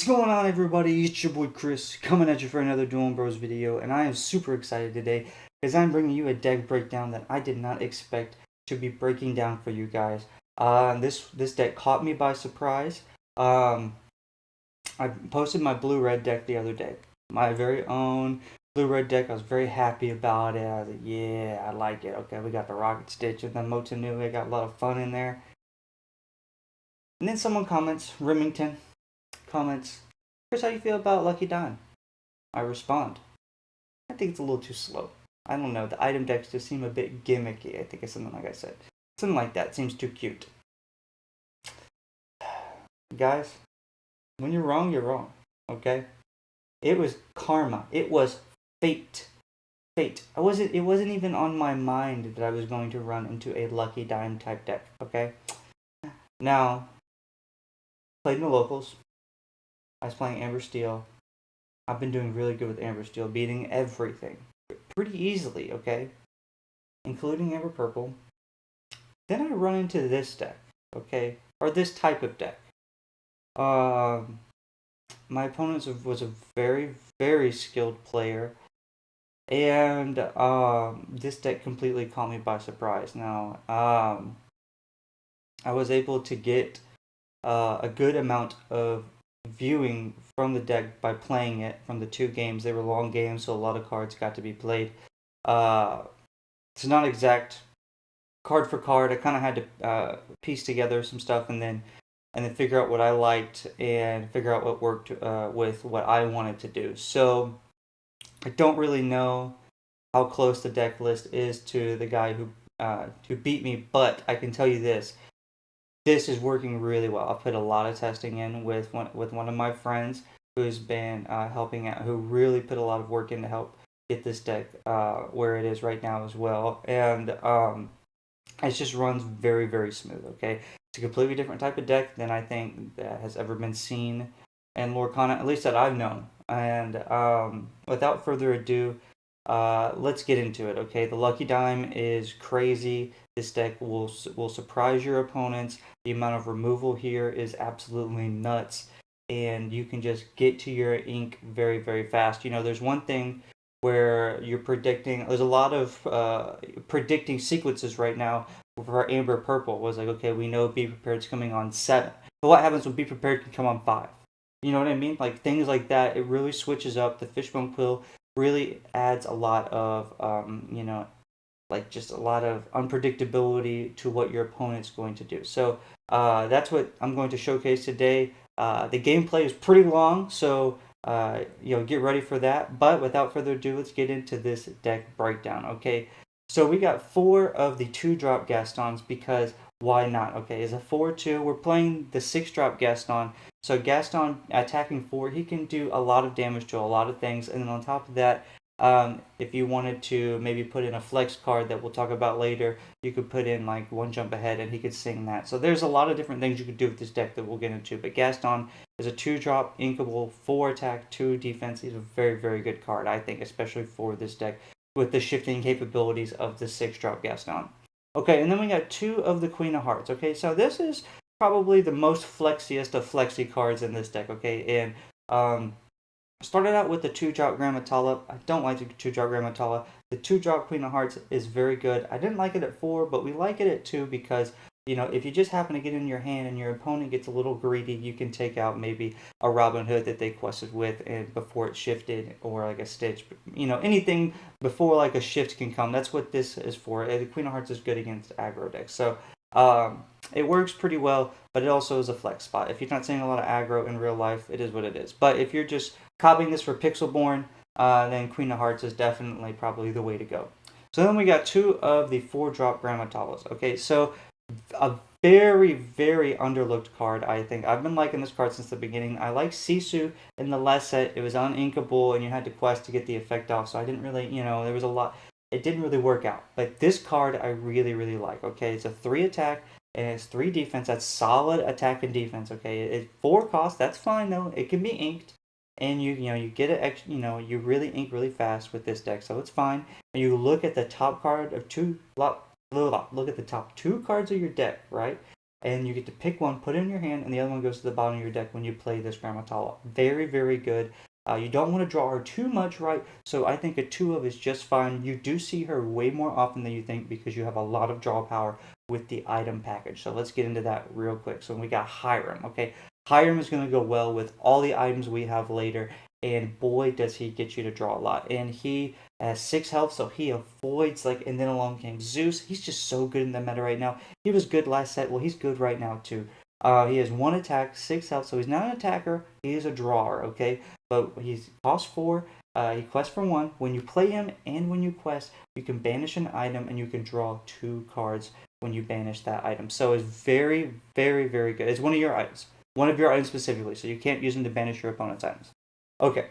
going on, everybody? It's your boy Chris coming at you for another Dueling Bros video, and I am super excited today because I'm bringing you a deck breakdown that I did not expect to be breaking down for you guys. This deck caught me by surprise. I posted my blue-red deck the other day, my very own blue-red deck. I was very happy about it. I was like, yeah, I like it. Okay, we got the Rocket Stitch and the Motanu. I got a lot of fun in there. And then someone comments, Remington comments, Chris, how you feel about Lucky Dime? I respond, I think it's a little too slow. I don't know, the item decks just seem a bit gimmicky. I think it's something like I said. Something like that seems too cute. Guys, when you're wrong, okay? It was karma. It was fate. Fate. It wasn't even on my mind that I was going to run into a Lucky Dime type deck, okay? Now, played in the locals. I was playing Amber Steel. I've been doing really good with Amber Steel, beating everything pretty easily, okay? Including Amber Purple. Then I run into this deck, okay? Or this type of deck. My opponent was a very, very skilled player. And this deck completely caught me by surprise. Now, I was able to get a good amount of viewing from the deck by playing it from the two games. They were long games, so a lot of cards got to be played. It's not exact card for card. I kind of had to piece together some stuff and then figure out what I liked and figure out what worked with what I wanted to do. So I don't really know how close the deck list is to the guy who beat me, but I can tell you this. This is working really well. I've put a lot of testing in with one of my friends who's been helping out, who really put a lot of work in to help get this deck where it is right now as well. And it just runs very, very smooth, okay? It's a completely different type of deck than I think that has ever been seen in Lorcana, at least that I've known. And without further ado, let's get into it, okay? The Lucky Dime is crazy. This deck will surprise your opponents. The amount of removal here is absolutely nuts, and you can just get to your ink very, very fast. You know, there's one thing where you're predicting. There's a lot of predicting sequences right now. For Amber Purple was like, okay, we know Be Prepared's coming on 7, but what happens when Be Prepared can come on 5? You know what I mean? Like things like that. It really switches up. The Fishbone Quill really adds a lot of like just a lot of unpredictability to what your opponent's going to do. So that's what I'm going to showcase today. The gameplay is pretty long, so get ready for that. But without further ado, let's get into this deck breakdown. Okay, so we got 4 of the 2-drop Gastons because why not? Okay, it's a 4/2. We're playing the 6-drop Gaston. So Gaston attacking 4, he can do a lot of damage to a lot of things, and then on top of that, if you wanted to maybe put in a flex card that we'll talk about later, you could put in like 1 jump ahead and he could sing that. So there's a lot of different things you could do with this deck that we'll get into. But Gaston is a 2-drop, inkable, 4 attack, 2 defense. He's a very, very good card, I think, especially for this deck with the shifting capabilities of the 6-drop Gaston. Okay, and then we got 2 of the Queen of Hearts. Okay, so this is probably the most flexiest of flexi cards in this deck. Okay, and started out with the 2-drop Grammatala. I don't like the 2-drop Grammatala. The 2-drop Queen of Hearts is very good. I didn't like it at 4, but we like it at 2 because, you know, if you just happen to get in your hand and your opponent gets a little greedy, you can take out maybe a Robin Hood that they quested with and before it shifted, or like a Stitch. You know, anything before like a shift can come. That's what this is for. The Queen of Hearts is good against aggro decks. So it works pretty well, but it also is a flex spot. If you're not seeing a lot of aggro in real life, it is what it is. But if you're just copying this for Pixelborn, then Queen of Hearts is definitely probably the way to go. So then we got 2 of the 4-drop Grammatalas. Okay, so a very, very underlooked card, I think. I've been liking this card since the beginning. I like Sisu in the last set. It was uninkable, and you had to quest to get the effect off, so I didn't really, there was a lot. It didn't really work out. But this card I really, really like. Okay, it's a 3 attack, and it's 3 defense. That's solid attack and defense. Okay, it's 4 cost. That's fine though. It can be inked, and you get it. You really ink really fast with this deck, so it's fine. And you look at the top card of look at the top 2 cards of your deck, right? and you get to pick one, put it in your hand, and the other one goes to the bottom of your deck when you play this Grammatala. Very, very good. You don't want to draw her too much, right? So I think a 2 of is just fine. You do see her way more often than you think because you have a lot of draw power with the item package. So let's get into that real quick. So we got Hiram, okay? Hiram is going to go well with all the items we have later, and boy, does he get you to draw a lot. And he has 6 health, so he avoids, like, and then along came Zeus. He's just so good in the meta right now. He was good last set. Well, he's good right now, too. He has 1 attack, 6 health, so he's not an attacker. He is a drawer, okay? But he's cost 4. He quests for 1. When you play him and when you quest, you can banish an item and you can draw 2 cards when you banish that item. So it's very, very, very good. It's one of your items. One of your items specifically, so you can't use them to banish your opponent's items. Okay,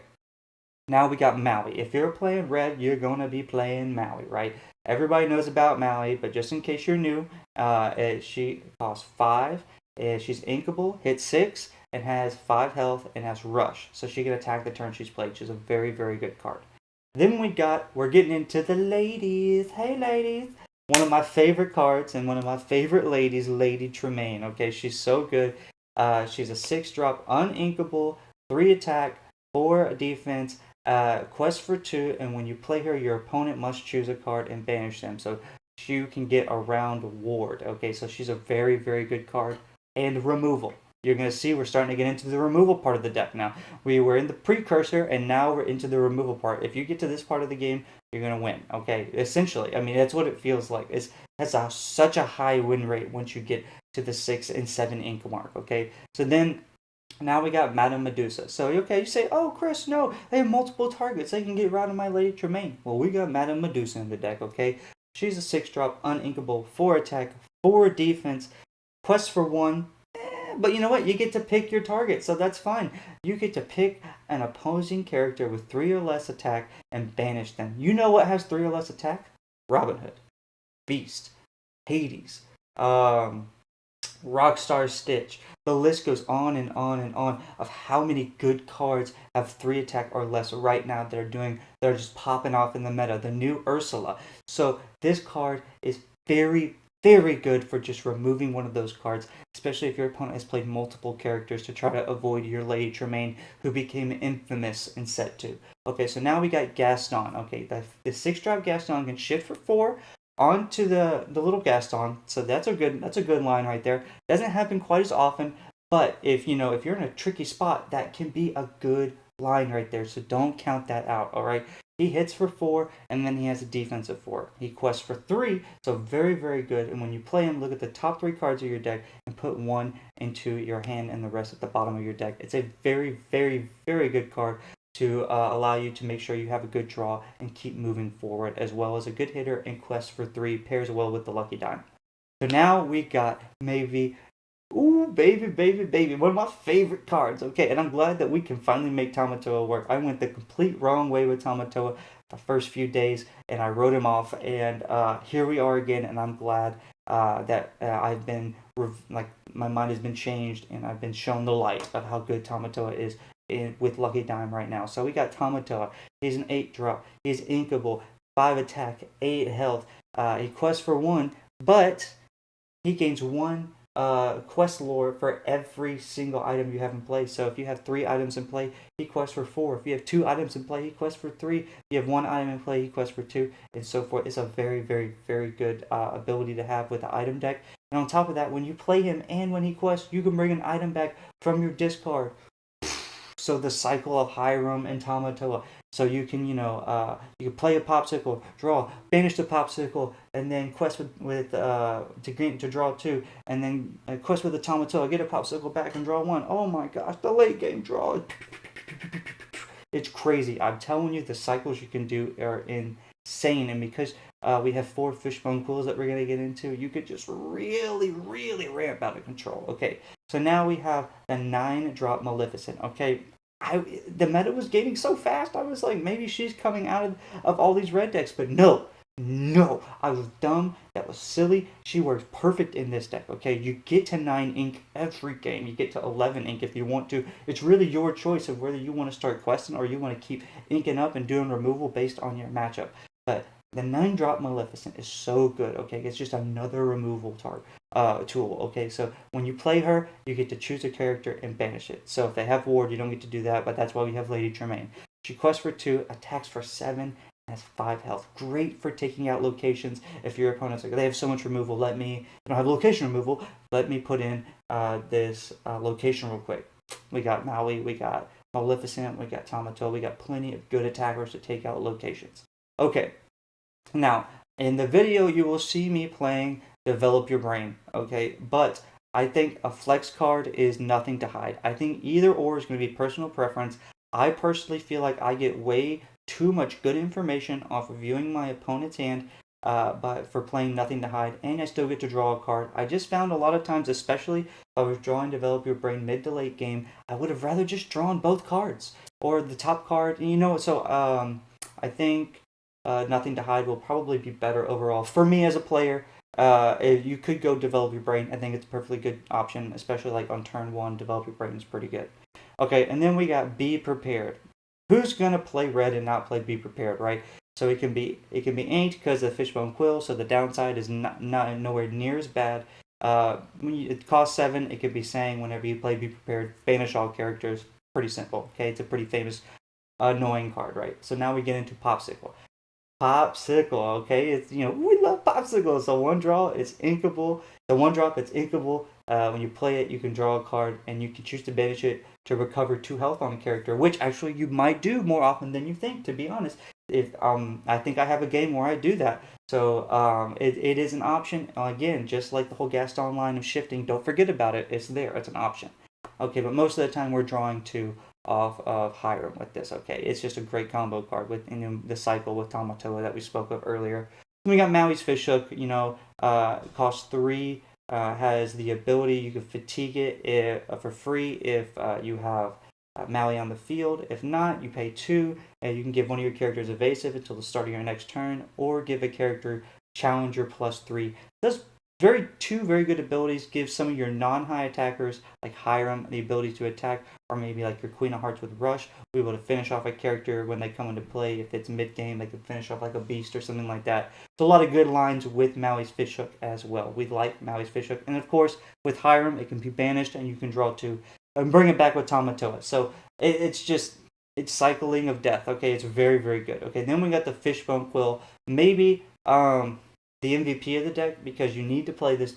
now we got Maui. If you're playing red, you're going to be playing Maui, right? Everybody knows about Maui, but just in case you're new, she costs 5. She's inkable, hits 6, and has 5 health, and has rush. So she can attack the turn she's played. She's a very, very good card. Then we're getting into the ladies. Hey, ladies. One of my favorite cards and one of my favorite ladies, Lady Tremaine. Okay, she's so good. She's a 6-drop, uninkable, 3 attack, 4 defense, quest for 2, and when you play her, your opponent must choose a card and banish them. So you can get around ward. Okay, so she's a very, very good card. And removal. You're going to see we're starting to get into the removal part of the deck now. We were in the precursor, and now we're into the removal part. If you get to this part of the game, you're going to win. Okay, essentially. I mean, that's what it feels like. That's such a high win rate once you get to the 6 and 7 ink mark. Okay, so then now we got Madame Medusa. So, okay, you say, oh, Chris, no, they have multiple targets. They can get rid of my Lady Tremaine. Well, we got Madame Medusa in the deck, okay? She's a 6-drop, uninkable, 4 attack, 4 defense, quest for 1. But you know what? You get to pick your target, so that's fine. You get to pick an opposing character with 3 or less attack and banish them. You know what has 3 or less attack? Robin Hood, Beast, Hades, Rockstar Stitch. The list goes on and on and on of how many good cards have 3 attack or less right now they're just popping off in the meta. The new Ursula. So this card is very, very good for just removing one of those cards, especially if your opponent has played multiple characters to try to avoid your Lady Tremaine, who became infamous in set 2. Okay, so now we got Gaston. Okay, the 6-drop Gaston can shift for 4 onto the little Gaston, so that's a good line right there. Doesn't happen quite as often, but if you're in a tricky spot, that can be a good line right there. So don't count that out. All right. He hits for 4, and then he has a defensive 4. He quests for 3, so very, very good. And when you play him, look at the top 3 cards of your deck and put 1 into your hand and the rest at the bottom of your deck. It's a very, very, very good card to allow you to make sure you have a good draw and keep moving forward, as well as a good hitter and quest for 3 pairs well with the Lucky Dime. So now we got maybe, ooh, baby, baby, baby, one of my favorite cards. Okay, and I'm glad that we can finally make Tamatoa work. I went the complete wrong way with Tamatoa the first few days, and I wrote him off, and here we are again, and I'm glad that I've been, my mind has been changed, and I've been shown the light of how good Tamatoa is with Lucky Dime right now. So we got Tamatoa. He's an 8-drop. He's inkable, 5 attack, 8 health. He quests for 1, but he gains 1 quest lore for every single item you have in play. So if you have 3 items in play, he quests for 4. If you have 2 items in play, he quests for 3. If you have 1 item in play, he quests for 2, and so forth. It's a very, very, very good ability to have with the item deck. And on top of that, when you play him and when he quests, you can bring an item back from your discard. So the cycle of Hiram and Tamatoa. So you can, you can play a popsicle, draw, banish the popsicle, and then quest to draw 2, and then quest with the Tamatoa, get a popsicle back and draw 1. Oh my gosh, the late game draw. It's crazy. I'm telling you, the cycles you can do are insane. And because we have 4 fishbone pools that we're going to get into, you could just really, really ramp out of control. Okay, so now we have the 9-drop Maleficent. Okay, the meta was getting so fast, I was like, maybe she's coming out of all these red decks, but no, I was dumb. That was silly. She works perfect in this deck. Okay, you get to 9 ink every game. You get to 11 ink if you want to. It's really your choice of whether you want to start questing or you want to keep inking up and doing removal based on your matchup. But The 9-drop Maleficent is so good, okay? It's just another removal tool, okay? So when you play her, you get to choose a character and banish it. So if they have Ward, you don't get to do that, but that's why we have Lady Tremaine. She quests for 2, attacks for 7, and has 5 health. Great for taking out locations if your opponent's like, they have so much removal, I don't have location removal, let me put in this location real quick. We got Maui, we got Maleficent, we got Tamato, we got plenty of good attackers to take out locations. Okay, now in the video you will see me playing Develop Your Brain, okay? But I think a flex card is nothing to hide. I think either or is going to be personal preference. I personally feel like I get way too much good information off of viewing my opponent's hand, but for playing Nothing to Hide, and I still get to draw a card. I just found a lot of times, especially if I was drawing Develop Your Brain mid to late game, I would have rather just drawn both cards or the top card. So I think Nothing to Hide will probably be better overall for me as a player. If you could go Develop Your Brain, I think it's a perfectly good option, especially like on turn 1. Develop Your Brain is pretty good. Okay, and then we got Be Prepared. Who's gonna play red and not play Be Prepared, right? So it can be inked because of the Fishbone Quill. So the downside is not nowhere near as bad. It costs 7. It could be saying whenever you play Be Prepared, banish all characters. Pretty simple. Okay, it's a pretty famous annoying card, right? So now we get into Popsicle. Popsicle, okay? It's we love Popsicle. So 1 draw, it's inkable. The 1-drop, it's inkable. When you play it, you can draw a card and you can choose to banish it to recover 2 health on a character, which actually you might do more often than you think, to be honest. If I think I have a game where I do that. So it is an option. Again, just like the whole Gaston line of shifting, don't forget about it. It's there. It's an option. Okay, but most of the time we're drawing 2 off of Hiram with this. Okay, it's just a great combo card with the cycle with Tamatoa that we spoke of earlier. Then we got Maui's Fishhook. Costs 3. Has the ability you can fatigue it for free if you have Maui on the field. If not, you pay 2, and you can give one of your characters evasive until the start of your next turn, or give a character Challenger +3. Does two very good abilities. Give some of your non-high attackers like Hiram the ability to attack, or maybe like your Queen of Hearts with Rush, be able to finish off a character when they come into play. If it's mid-game, they can finish off like a Beast or something like that. So a lot of good lines with Maui's Fishhook as well. We like Maui's Fishhook, and of course with Hiram, it can be banished and you can draw 2 and bring it back with Tamatoa. So it's cycling of death. Okay, it's very, very good. Okay, then we got the Fishbone Quill. Maybe the MVP of the deck, because you need to play this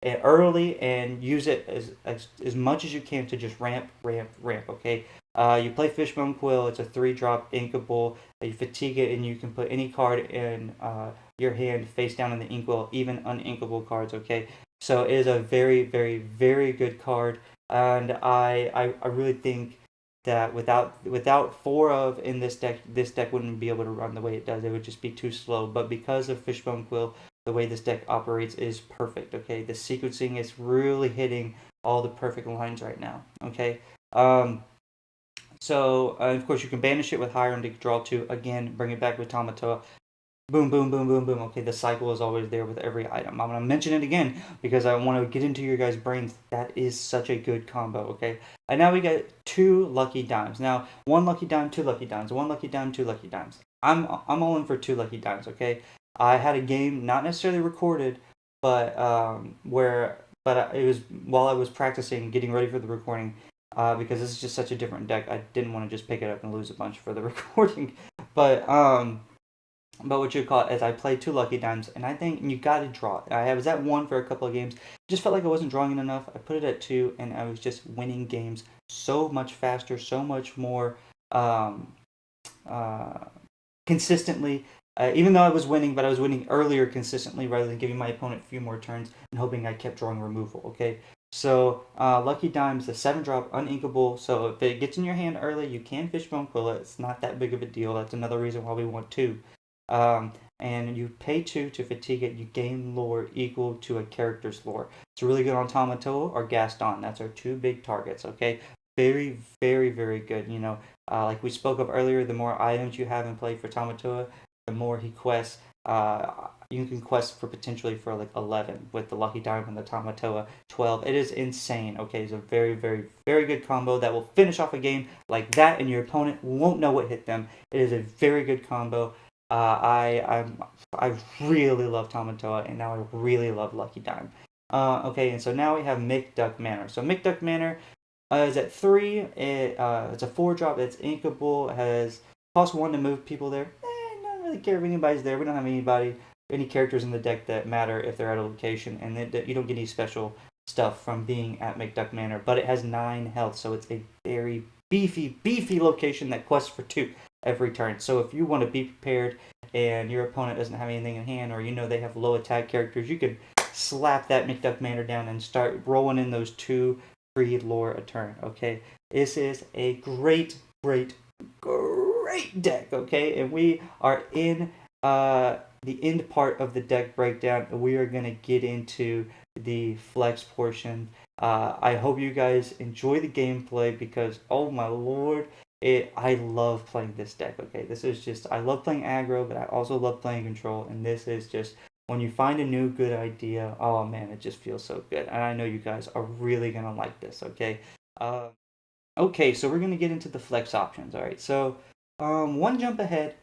early and use it as much as you can to just ramp. Okay, you play Fishbone Quill. It's a 3-drop inkable. You fatigue it, and you can put any card in your hand face down in the inkwell, even uninkable cards. Okay, so it is a very, very, very good card, and I really think that without 4 of in this deck wouldn't be able to run the way it does. It would just be too slow. But because of Fishbone Quill, the way this deck operates is perfect. Okay, the sequencing is really hitting all the perfect lines right now. Okay, so of course you can banish it with Hiram to draw 2. Again, bring it back with Tamatoa. Boom, boom, boom, boom, boom. Okay, the cycle is always there with every item. I'm going to mention it again because I want to get into your guys' brains. That is such a good combo, okay? And now we got 2 lucky dimes. Now, 1 lucky dime, 2 lucky dimes. 1 lucky dime, 2 lucky dimes. I'm all in for 2 lucky dimes, okay? I had a game, not necessarily recorded, but it was while I was practicing, getting ready for the recording, because this is just such a different deck. I didn't want to just pick it up and lose a bunch for the recording. But what you call it is I played 2 lucky dimes, and I think you got to draw it. I was at 1 for a couple of games. Just felt like I wasn't drawing it enough. I put it at 2, and I was just winning games so much faster, so much more consistently. Even though I was winning, but I was winning earlier consistently rather than giving my opponent a few more turns and hoping I kept drawing removal. Okay, so Lucky Dime's a 7-drop uninkable. So if it gets in your hand early, you can Fishbone Quill it. It's not that big of a deal. That's another reason why we want 2. And you pay 2 to fatigue it. You gain lore equal to a character's lore. It's really good on Tamatoa or Gaston. That's our 2 big targets. Okay, very, very, very good. Like we spoke of earlier, the more items you have in play for Tamatoa, the more he quests. You can quest for potentially for like 11 with the Lucky Dime and the Tamatoa 12. It is insane. Okay, it's a very, very, very good combo that will finish off a game like that, and your opponent won't know what hit them. It is a very good combo. I really love Tamatoa, and now I really love Lucky Dime. Okay, and so now we have McDuck Manor. So McDuck Manor is at three. It's a four drop. It's inkable. It has cost one to move people there. Don't really care if anybody's there. We don't have any characters in the deck that matter if they're at a location, and you don't get any special stuff from being at McDuck Manor. But it has 9 health, so it's a very beefy location that quests for two every turn. So if you want to be prepared and your opponent doesn't have anything in hand, or you know they have low attack characters, you can slap that McDuck Manor down and start rolling in those two free lore a turn. Okay, this is a great deck. Okay, and we are in the end part of the deck breakdown. We are gonna get into the flex portion. I hope you guys enjoy the gameplay because oh my lord, I love playing this deck. Okay, this is just I love playing aggro, but I also love playing control, and this is just when you find a new good idea. Oh man, it just feels so good, and I know you guys are really gonna like this. Okay, uh, okay, so we're gonna get into the flex options. All right, so one jump ahead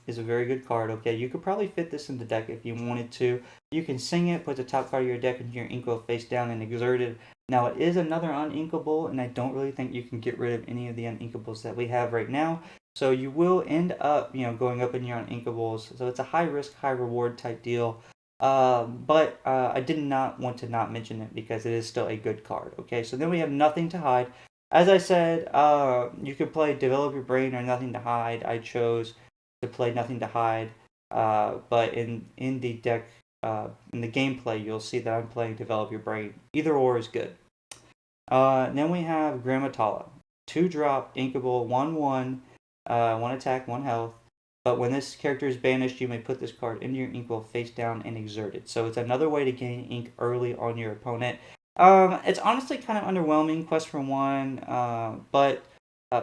is a very good card. Okay, you could probably fit this in the deck if you wanted to. You can sing it, put the top card of your deck into your Inko face down, and exert it. Now it is another uninkable, and I don't really think you can get rid of any of the uninkables that we have right now. So you will end up, going up in your uninkables. So it's a high risk, high reward type deal. But I did not want to not mention it because it is still a good card. Okay, so then we have nothing to hide. As I said, you could play Develop Your Brain or Nothing to Hide. I chose to play Nothing to Hide. But in the deck, in the gameplay, you'll see that I'm playing Develop Your Brain. Either or is good. Then we have Grammatala. 2 drop, inkable, 1/1, 1 attack, 1 health. But when this character is banished, you may put this card into your inkwell face down and exert it. So it's another way to gain ink early on your opponent. It's honestly kind of underwhelming, quest for one, but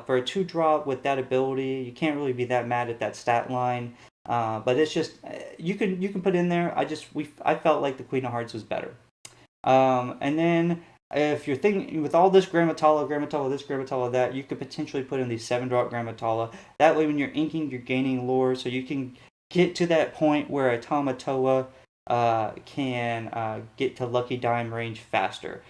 for a 2 drop with that ability, you can't really be that mad at that stat line. But it's just you can put in there. I felt like the Queen of Hearts was better. And then if you're thinking with all this Grammatala this, Grammatala that, you could potentially put in the 7 drop Grammatala. That way, when you're inking, you're gaining lore, so you can get to that point where a Tamatoa can get to Lucky Dime range faster.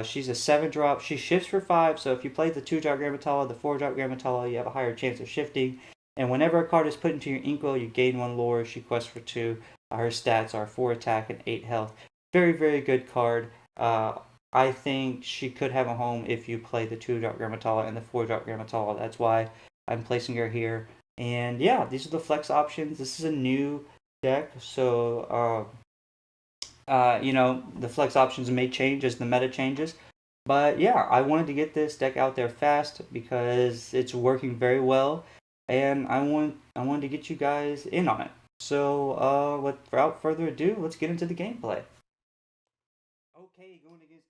She's a 7 drop. She shifts for 5, so if you play the 2 drop Grammatala, the 4 drop Grammatala, you have a higher chance of shifting. And whenever a card is put into your inkwell, you gain 1 lore. She quests for 2. Her stats are 4 attack and 8 health. Very, very good card. Uh, I think she could have a home if you play the 2 drop Grammatala and the 4 drop Grammatala. That's why I'm placing her here. And yeah, these are the flex options. This is a new deck, so the flex options may change as the meta changes. But yeah, I wanted to get this deck out there fast because it's working very well, and I wanted to get you guys in on it. So without further ado, let's get into the gameplay. Okay, going against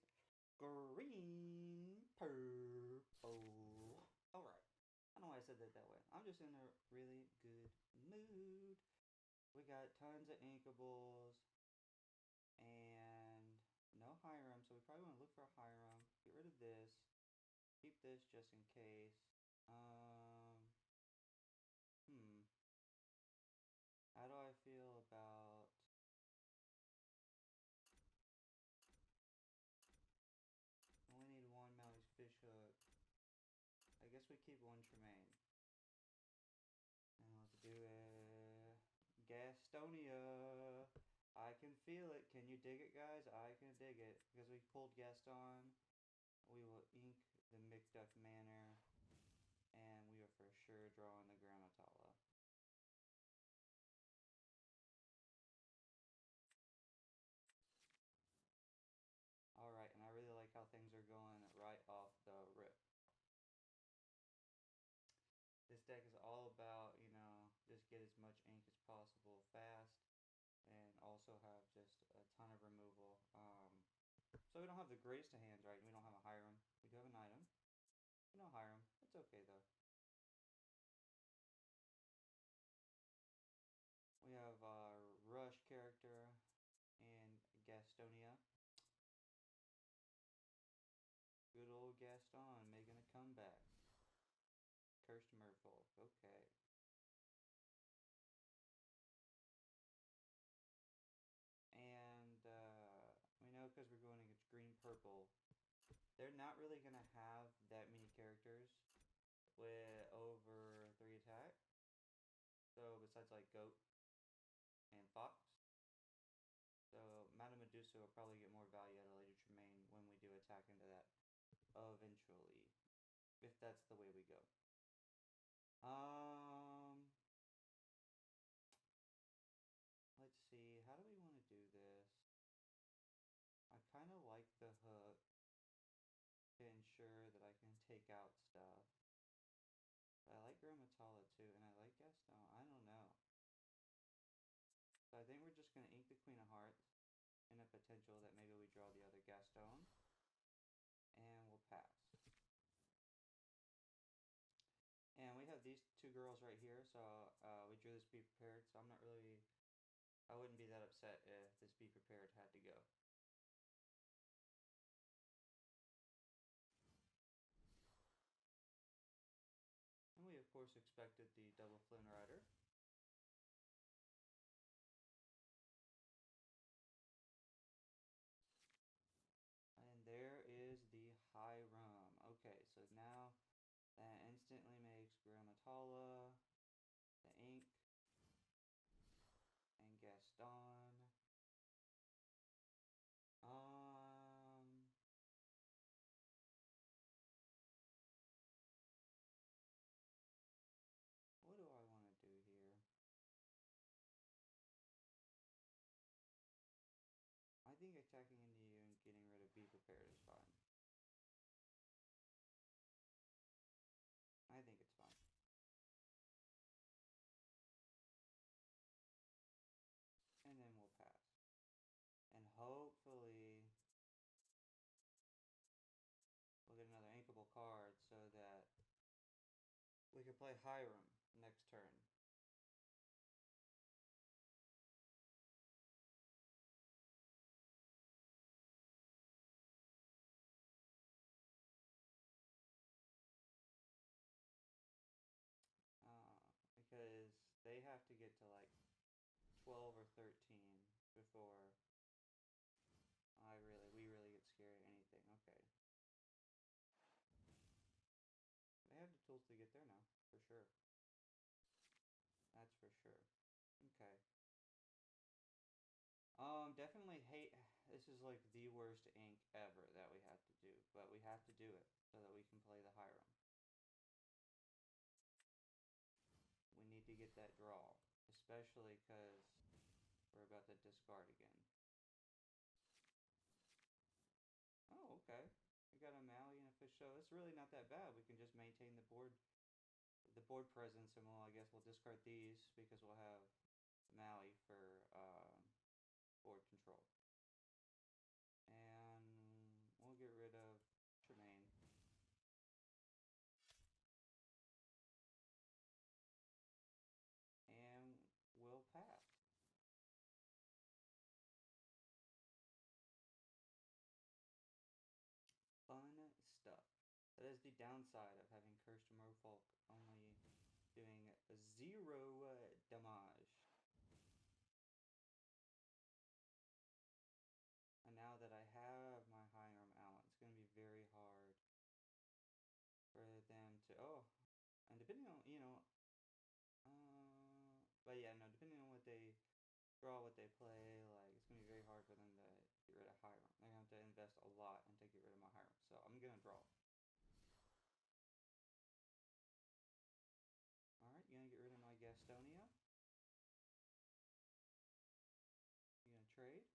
green purple. Alright. I don't know why I said that that way. I'm just in a really good mood. We got tons of inkables and no Hiram, so we probably want to look for a Hiram. Get rid of this. Keep this just in case. Um, hmm. How do I feel about only need one Mally's fish hook? I guess we keep one Tremaine. And let's do a Gastonia. I can feel it. Can you dig it, guys? I can dig it. Because we pulled Gaston, we will ink the McDuck Manor, and we are for sure drawing the Grammatala. Alright, and I really like how things are going right off the rip. This deck is all about, just get as much ink as possible fast, and also have just a ton of removal. So we don't have the greatest of hands, right? We don't have a Hiram. We do have an item. We don't hire him. It's okay though. We have Rush character and Gastonia. Good old Gaston making a comeback. Cursed Merfolk. Okay. because we're going against green purple, they're not really gonna have that many characters with over 3 attack. So besides like goat and fox. So Madame Medusa will probably get more value at a later Tremaine when we do attack into that eventually. If that's the way we go. Let's see, how do we want to do this? I kind of like the hook to ensure that I can take out stuff. But I like Grammatala too, and I like Gaston. I don't know. So I think we're just going to ink the Queen of Hearts in a potential that maybe we draw the other Gaston. And we'll pass. And we have these two girls right here, so we drew this Be Prepared, so I wouldn't be that upset if this Be Prepared had to go. And we of course expected the double Flynn Rider. And there is the Hiram. Okay, so now that instantly makes Grammatala, the ink, and Gaston. What do I want to do here? I think attacking into you and getting rid of Be Prepared is fine. I think it's fine. And then we'll pass. And hopefully we'll get another inkable card so that we can play Hiram next turn. Because they have to get to like 12 or 13 before we really get scared of anything. Okay. They have the tools to get there now, for sure. That's for sure. Okay. Definitely hate, this is like the worst ink ever that we have to do, but we have to do it so that we can play the Hiram. We need to get that draw, especially because we're about to discard again. Oh, okay. We got a Maui and a fish, so it's really not that bad. We can just maintain the board presence, and I guess we'll discard these because we'll have Maui for board control. And we'll get rid of Tremaine. And we'll pass. Fun stuff. That is the downside of having Cursed Merfolk only doing 0 damage. And now that I have my Hiram out, it's going to be very hard for them to, and depending on, but yeah, no, depending on what they draw, what they play, like, it's going to be very hard for them to get rid of Hiram. They're going to have to invest a lot and to get rid of my Hiram. So I'm going to draw. Alright, you're going to get rid of my Gastonia. You're going to trade.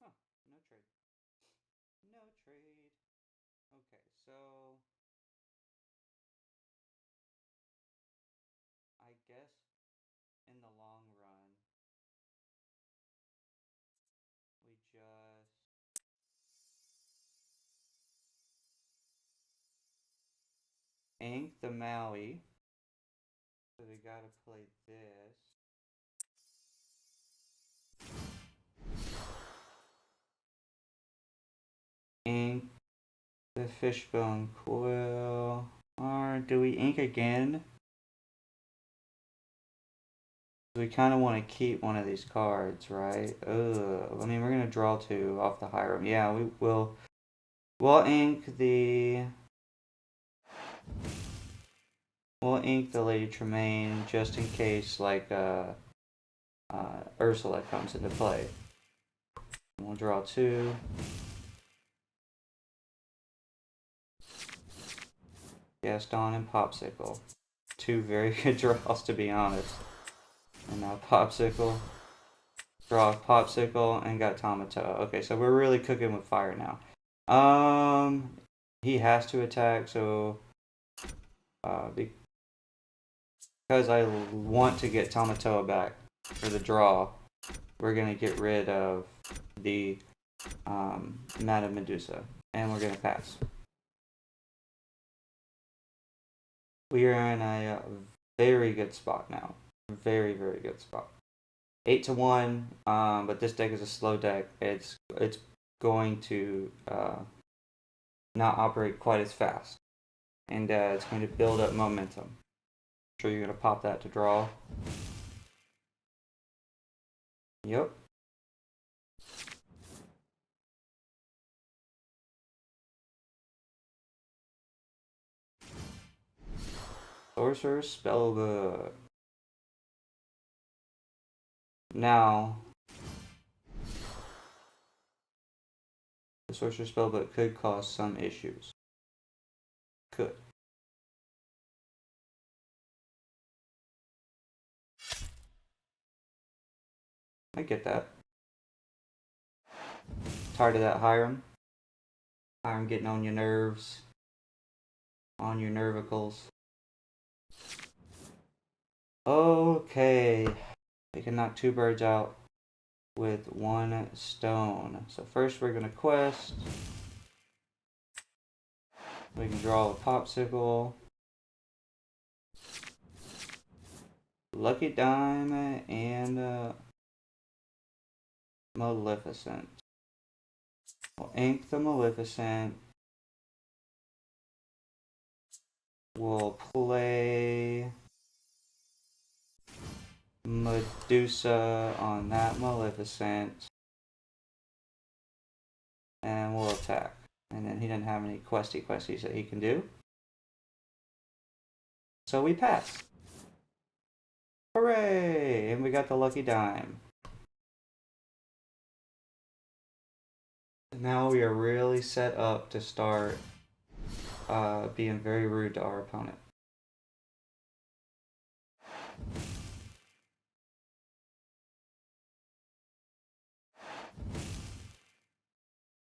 Huh, no trade. No trade. Okay, so I guess in the long run, we just ink the Maui. So we gotta play this. Ink The fishbone coil. Or do we ink again? We kind of want to keep one of these cards, right? I mean, we're gonna draw two off the Hiram. Yeah, we will. We'll ink the. We'll ink the Lady Tremaine just in case, like, Ursula comes into play. We'll draw two. Gaston and Popsicle. Two very good draws, to be honest. And now Popsicle. Draw Popsicle and got Tamatoa. Okay, so we're really cooking with fire now. He has to attack, so because I want to get Tamatoa back for the draw, we're gonna get rid of the Madame Medusa, and we're gonna pass. We are in a very good spot now. Very, very good spot. 8-1, but this deck is a slow deck. It's going to not operate quite as fast, and it's going to build up momentum. I'm sure you're going to pop that to draw. Yep. Sorcerer's Spellbook. Now, the Sorcerer's Spellbook could cause some issues. Could. I get that. Tired of that Hiram. Hiram getting on your nerves. On your nervicles. Okay. We can knock two birds out with one stone. So first we're going to quest. We can draw a Popsicle. Lucky Dime and Maleficent. We'll ink the Maleficent. We'll play Medusa on that Maleficent. And we'll attack. And then he didn't have any questies that he can do. So we pass. Hooray! And we got the Lucky Dime. Now we are really set up to start being very rude to our opponent.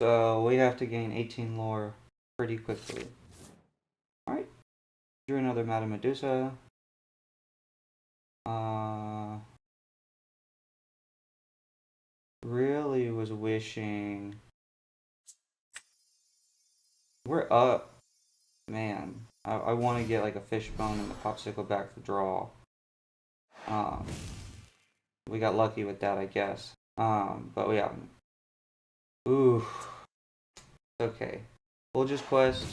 So we have to gain 18 lore pretty quickly. Alright. Drew another Madame Medusa. Really was wishing. We're up. Man. I want to get like a fishbone and the Popsicle back for draw. We got lucky with that, I guess. But yeah. Ooh. Okay. We'll just quest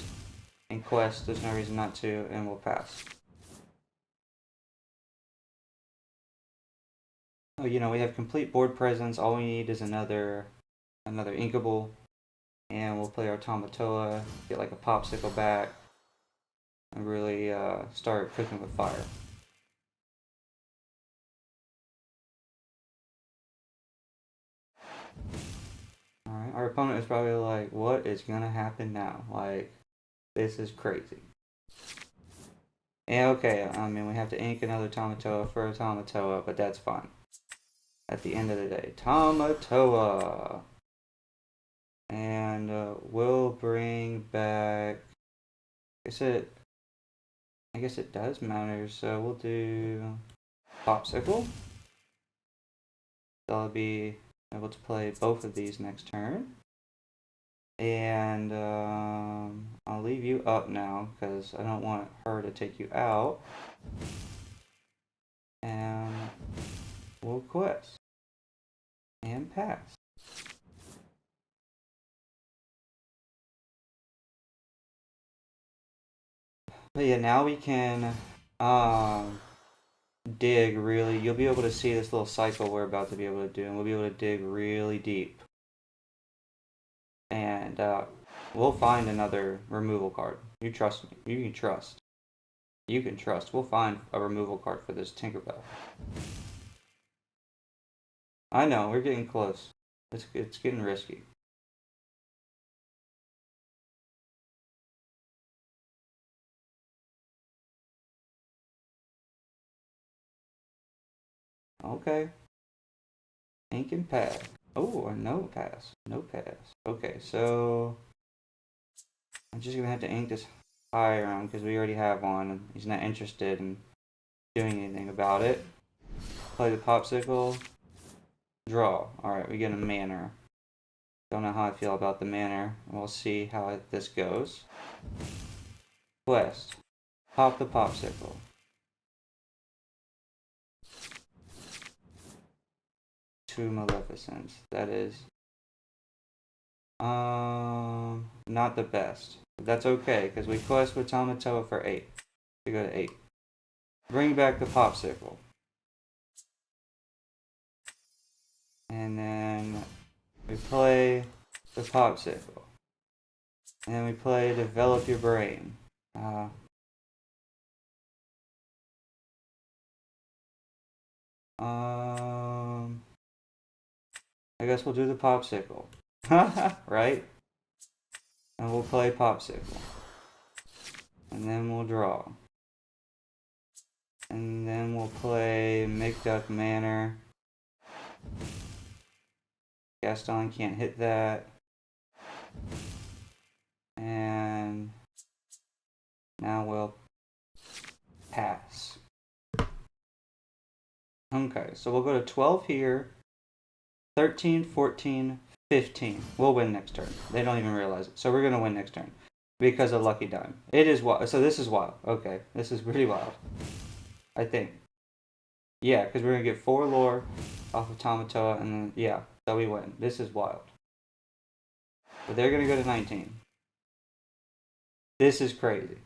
and quest. There's no reason not to, and we'll pass. Oh, you know, we have complete board presence. All we need is another inkable. And we'll play our Tamatoa, get like a Popsicle back, and really start cooking with fire. Alright, our opponent is probably like, what is gonna happen now? Like, this is crazy. And okay, I mean, we have to ink another Tamatoa for a Tamatoa, but that's fine. At the end of the day, Tamatoa. And we'll bring back. I guess it does matter. So we'll do Popsicle. So I'll be able to play both of these next turn. And I'll leave you up now because I don't want her to take you out. And we'll quest and pass. But yeah, now we can dig really. You'll be able to see this little cycle we're about to be able to do, and we'll be able to dig really deep. And we'll find another removal card. You trust me. You can trust. You can trust. We'll find a removal card for this Tinkerbell. I know, we're getting close. It's getting risky. Okay. Ink and pad. Oh, no pass. No pass. Okay, so I'm just gonna have to ink this high around because we already have one and he's not interested in doing anything about it. Play the popsicle. Draw. Alright, we get a manor. Don't know how I feel about the manor. We'll see how this goes. Quest. Pop the popsicle. Two Maleficents. That is not the best. But that's okay, because we quest with Tamatoa for 8. We go to 8. Bring back the popsicle. And then we play the popsicle. And then we play Develop Your Brain. I guess we'll do the popsicle. Right? And we'll play popsicle. And then we'll draw. And then we'll play McDuck Manor. Gaston can't hit that. And now we'll pass. Okay, so we'll go to 12 here. 13, 14, 15. We'll win next turn. They don't even realize it. So we're going to win next turn. Because of Lucky Dime. It is wild. So this is wild. Okay, this is really wild. I think. Yeah, because we're going to get 4 lore off of Tamatoa, and then, yeah, so we win. This is wild. But they're going to go to 19. This is crazy.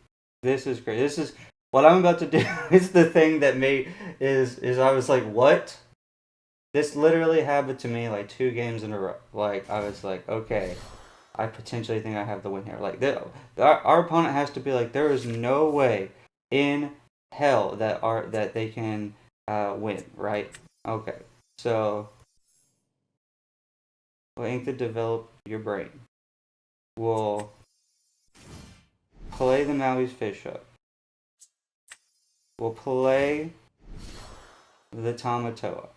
This is crazy. This is, what I'm about to do is the thing that is I was like, what? This literally happened to me like 2 games in a row. Like, I was like, okay, I potentially think I have the win here. Like, our opponent has to be like, there is no way in hell that they can win, right? Okay, so we'll ink to develop your brain. We'll play the Maui's Fish Hook. We'll play the Tamatoa.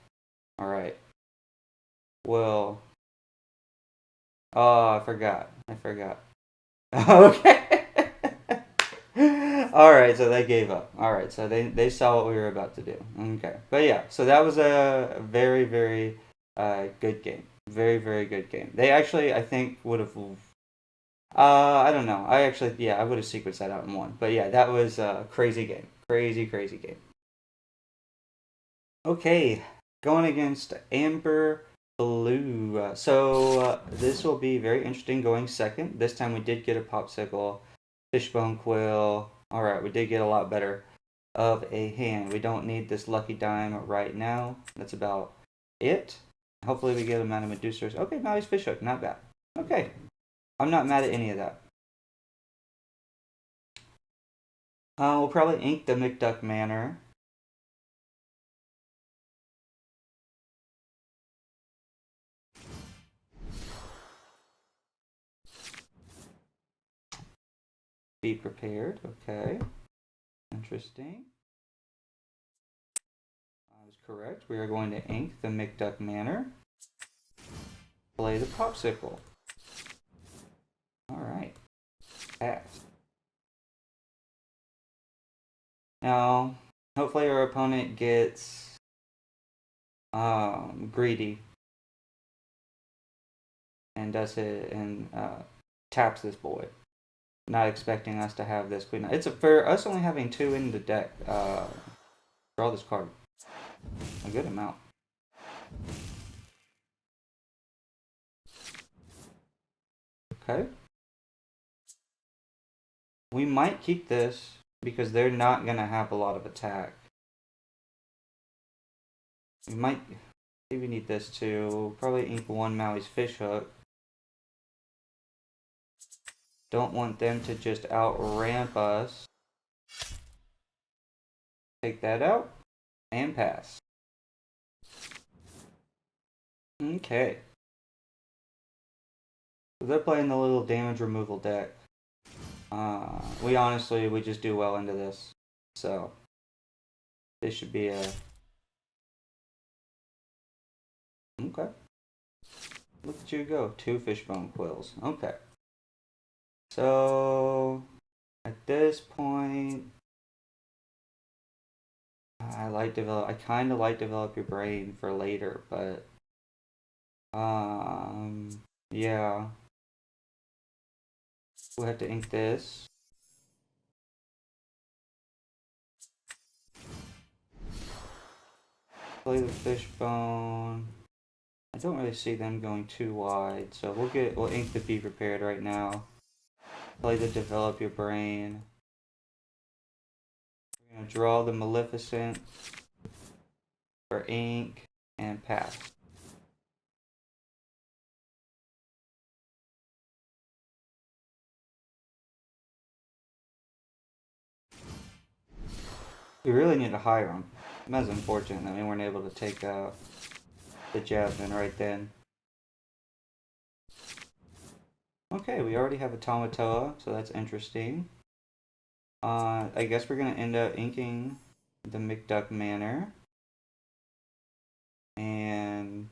Alright. We'll... Oh, I forgot. Okay. Alright, so they gave up. Alright, so they saw what we were about to do. Okay. But yeah, so that was a very, very good game. Very, very good game. They actually, I think, would have... I don't know. I would have sequenced that out and won. But yeah, that was a crazy game. Crazy, crazy game. Okay, going against Amber Blue. So this will be very interesting going second. This time we did get a popsicle, fishbone quill. Alright, we did get a lot better of a hand. We don't need this lucky dime right now. That's about it. Hopefully we get a mana Medusa. Okay, now he's fish hook. Not bad. Okay. I'm not mad at any of that. We'll probably ink the McDuck Manor. Be prepared. Okay. Interesting. I was correct. We are going to ink the McDuck Manor. Play the popsicle. Alright. Pass. Now, hopefully our opponent gets greedy and does it and taps this boy. Not expecting us to have this queen. It's for us only having 2 in the deck. Draw this card. A good amount. Okay. We might keep this because they're not gonna have a lot of attack. We might, maybe we need this too. Probably ink one Maui's fish hook. Don't want them to just out-ramp us. Take that out and pass. Okay. So they're playing the little damage removal deck. We just do well into this. So this should be a okay. Look at you go. 2 fishbone quills. Okay. So at this point, I kind of like develop your brain for later, but yeah. We'll have to ink this. Play the fishbone. I don't really see them going too wide, so we'll ink the be prepared right now. Play the develop your brain. We're gonna draw the Maleficent for ink and pass. We really need to hire him. That's unfortunate that we weren't able to take out the Jasmine right then. Okay, we already have a Tamatoa, so that's interesting. I guess we're gonna end up inking the McDuck Manor. And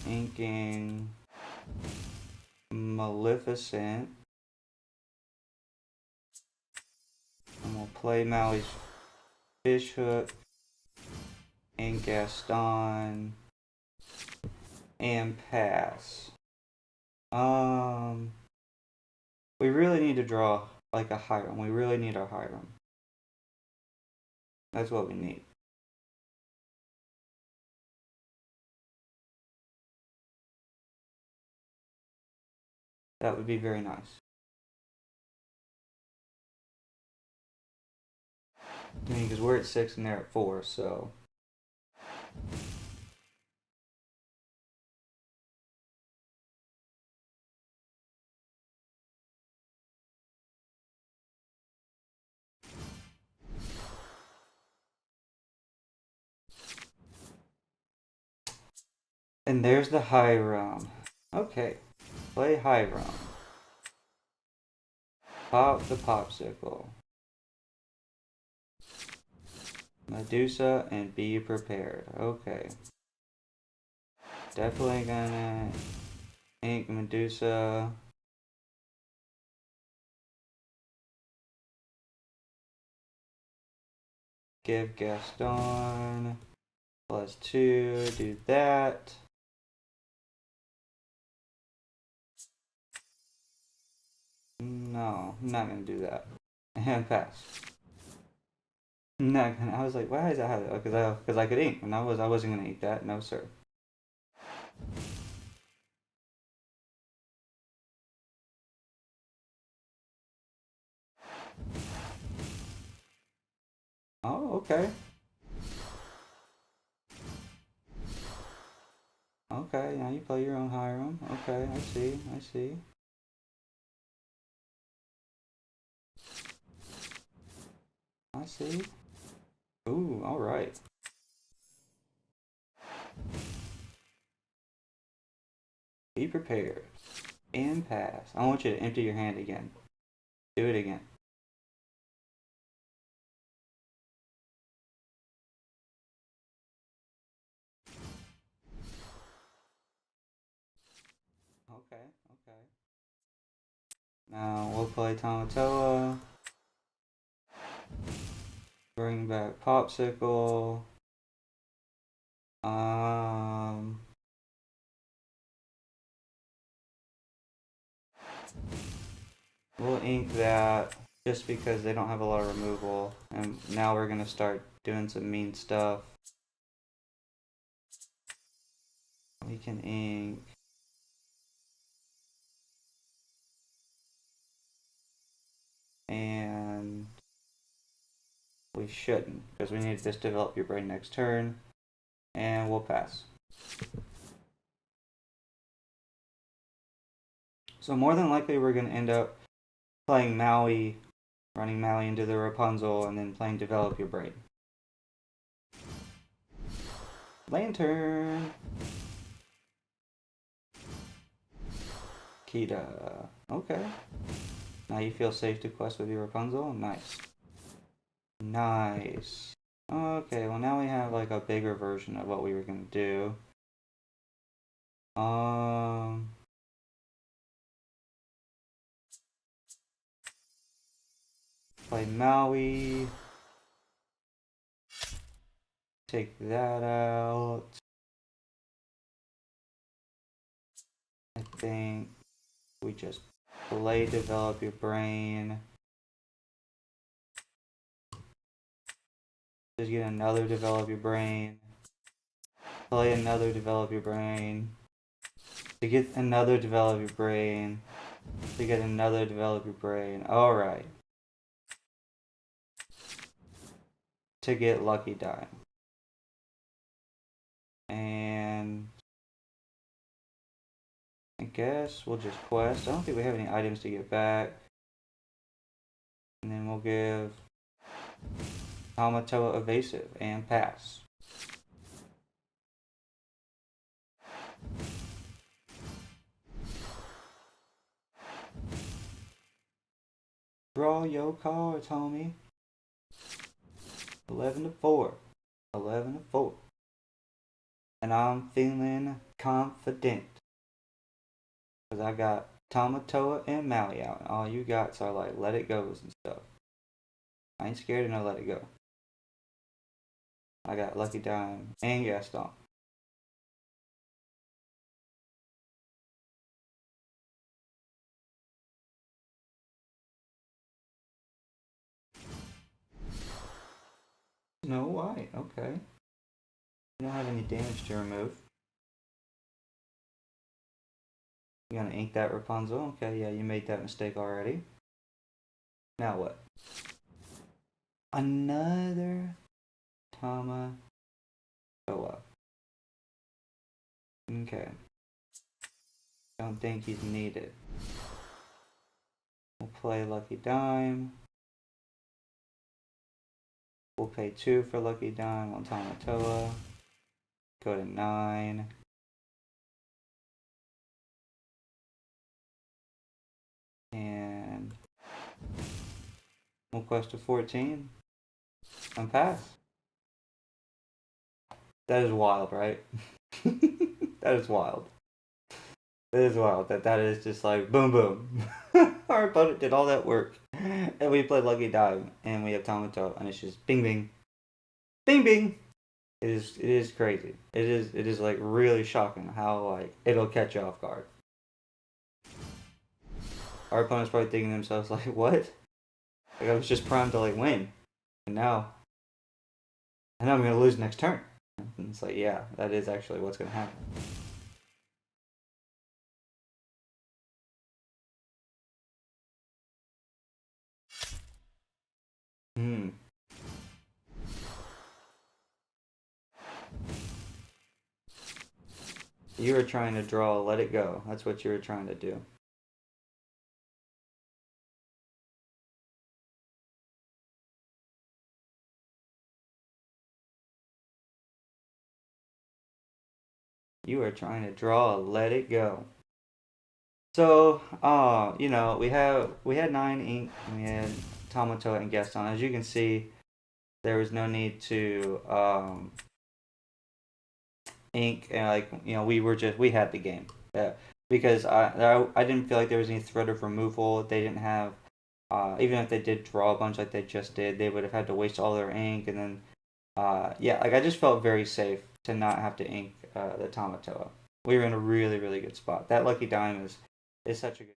inking Maleficent. And we'll play Maui's fish hook and Gaston and pass. We really need to draw like a Hiram. We really need our Hiram. That's what we need. That would be very nice. I mean, because we're at 6 and they're at 4, so. And there's the Hiram. Okay, play Hiram. Pop the popsicle. Medusa and be prepared. Okay. Definitely gonna ink Medusa. Give Gaston +2. Do that. No, I'm not gonna do that. And pass. Not gonna. I was like, why is that how? Because I could ink, and I wasn't gonna ink that. No, sir. Oh, okay. Okay, now you play your own Hiram. Okay, I see. I see. I see. Ooh, all right. Be prepared. And pass. I want you to empty your hand again. Do it again. Okay, okay. Now we'll play Tamatoa. Bring back Popsicle. We'll ink that just because they don't have a lot of removal. And now we're gonna start doing some mean stuff. We can ink. And we shouldn't, because we need to just develop your brain next turn. And we'll pass. So more than likely we're going to end up playing Maui, running Maui into the Rapunzel, and then playing Develop Your Brain. Lantern! Kita. Okay. Now you feel safe to quest with your Rapunzel? Nice. Nice. Okay, well now we have like a bigger version of what we were going to do. Play Maui. Take that out. I think we just play Develop Your Brain. Just get another Develop Your Brain. Play another Develop Your Brain. To get another Develop Your Brain. To get another Develop Your Brain. Alright. To get Lucky Dime. And I guess we'll just quest. I don't think we have any items to get back. And then we'll give Tamatoa Evasive and pass. Draw your cards, homie. 11-4. 11-4. And I'm feeling confident. Because I got Tamatoa and Maui out. And all you got are like Let It Goes and stuff. I ain't scared of no Let It Go. I got Lucky Dime and Gaston. Snow White, okay. You don't have any damage to remove. You gonna ink that Rapunzel? Okay, yeah, you made that mistake already. Now what? Another Tamatoa. Okay. Don't think he's needed. We'll play Lucky Dime. We'll pay 2 for Lucky Dime on Tamatoa. Go to 9. And we'll quest to 14. And pass. That is wild, right? That is wild. That is wild. That is just like boom boom. Our opponent did all that work. And we played Lucky Dime and we have Tamatoa and it's just bing bing. Bing bing. It is crazy. It is like really shocking how like it'll catch you off guard. Our opponent's probably thinking to themselves like, what? Like I was just primed to like win. And now I'm gonna lose next turn. And it's like, yeah, that is actually what's gonna happen. You were trying to draw Let It Go. That's what you were trying to do. You are trying to draw Let It Go. So, you know, we had 9 ink, and we had Tamatoa and Gaston. As you can see, there was no need to ink, and like you know, we had the game. Because I didn't feel like there was any threat of removal. They didn't have even if they did draw a bunch like they just did, they would have had to waste all their ink, and then yeah, like I just felt very safe to not have to ink the Tamatoa. We were in a really, really good spot. That Lucky Dime is such a good.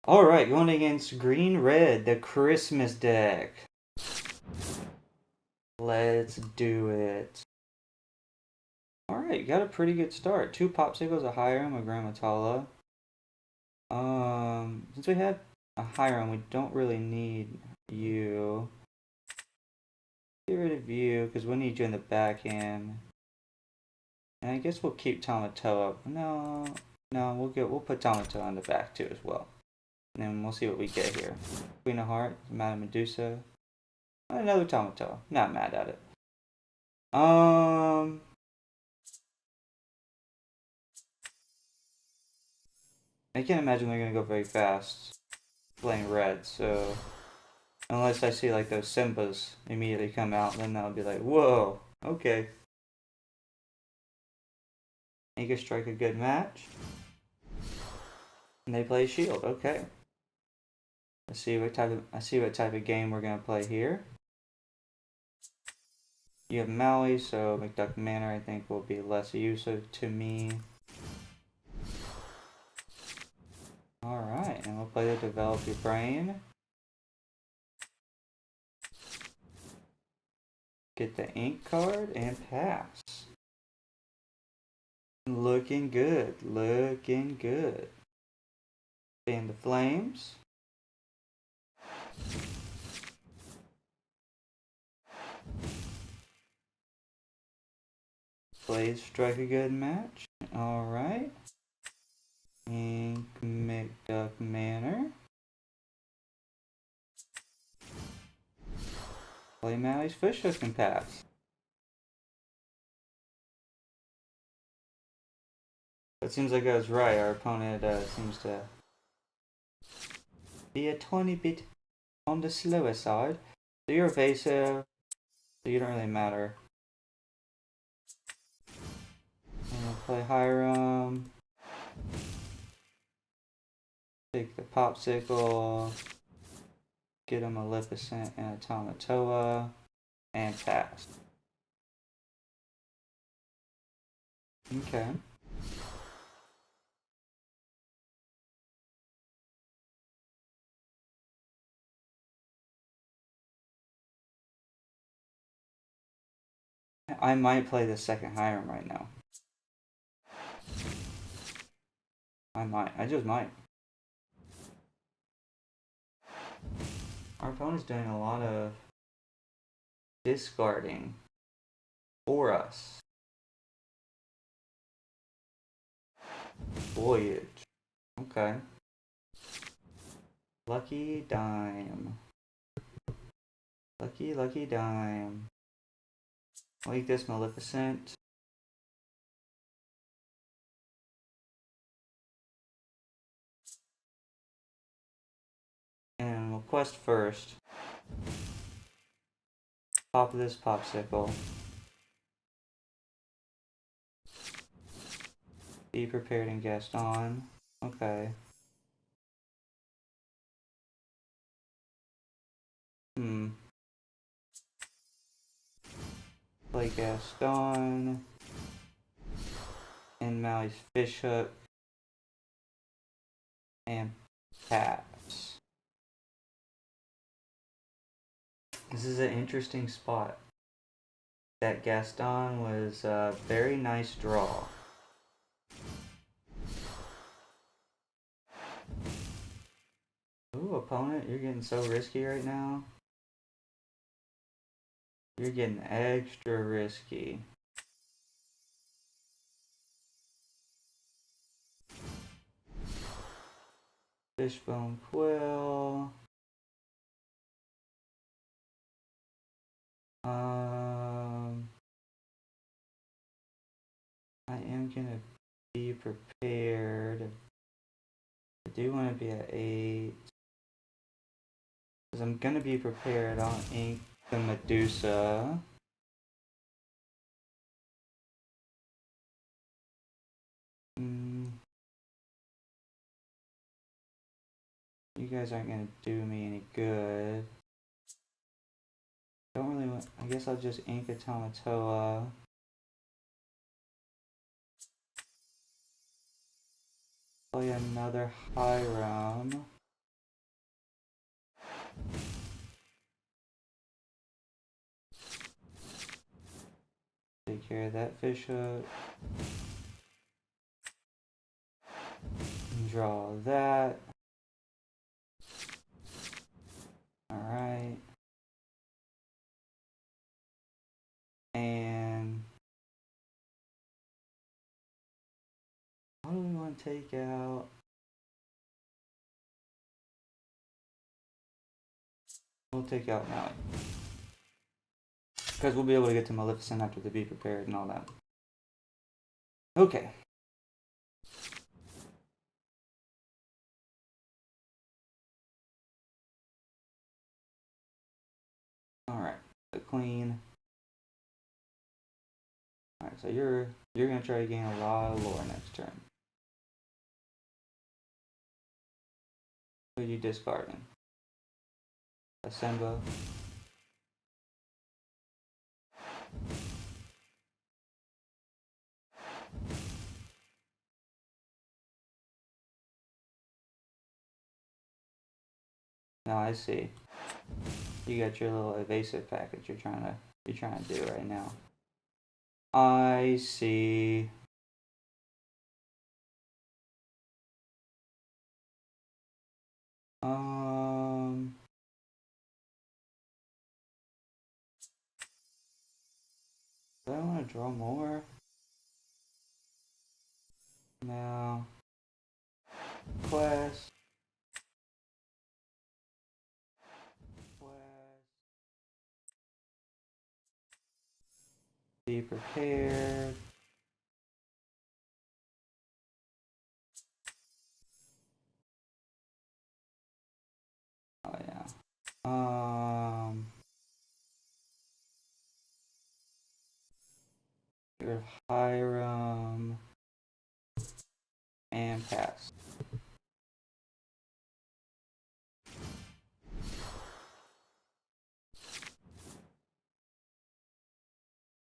All right, going against Green Red, the Christmas deck. Let's do it. Alright, got a pretty good start. 2 Popsicles, a Hiram, a Grammatala. Since we had a Hiram, we don't really need you. Get rid of you, because we'll need you in the back end. And I guess we'll keep Tamatoa. No, we'll put Tamatoa in the back too as well. And then we'll see what we get here. Queen of Hearts, Madame Medusa. Another Tamatoa. Not mad at it. I can't imagine they're gonna go very fast playing red, so unless I see like those Simbas immediately come out, then I'll be like, whoa, okay. You can strike a good match. And they play shield, okay. I see what type of game we're gonna play here. You have Maui, so McDuck Manor I think will be less useful to me. Alright, and we'll play the Develop Your Brain. Get the ink card and pass. Looking good, looking good. Fan the flames. Please strike a good match. Alright. Ink McDuck Manor. Play Maui's Fish Hook and pass. It seems like I was right. Our opponent seems to be a tiny bit on the slower side. So you're evasive, so you don't really matter. I'm gonna play Hiram. Take the Popsicle. Get a Maleficent and a Tamatoa. And pass. Okay. I might play the second Hiram right now. I might. I just might. Our opponent's doing a lot of discarding for us. Voyage. Okay. Lucky Dime. Lucky Dime. Like this Maleficent. And we'll quest first. Pop this Popsicle. Be prepared and Gaston. Okay. Play Gaston. And Maui's Fish Hook. And pass. This is an interesting spot. That Gaston was a very nice draw. Ooh, opponent, you're getting so risky right now. You're getting extra risky. Fishbone Quill. I am gonna be prepared. I do want to be at 8. Because I'm gonna be prepared on ink the Medusa. You guys aren't gonna do me any good. Don't really want. I guess I'll just ink a Tamatoa. Play another Hiram. Take care of that fish hook. Draw that. Alright. And what do we want to take out? We'll take out Maui. Because we'll be able to get to Maleficent after the Be Prepared and all that. Okay. Alright. The Queen. Alright, so you're gonna try to gain a lot of lore next turn. Who are you discarding? A Simba. No, I see. You got your little evasive package you're trying to do right now. I see. Do I want to draw more? No. Quest. Be prepared. Oh yeah. Get rid of Hiram and pass.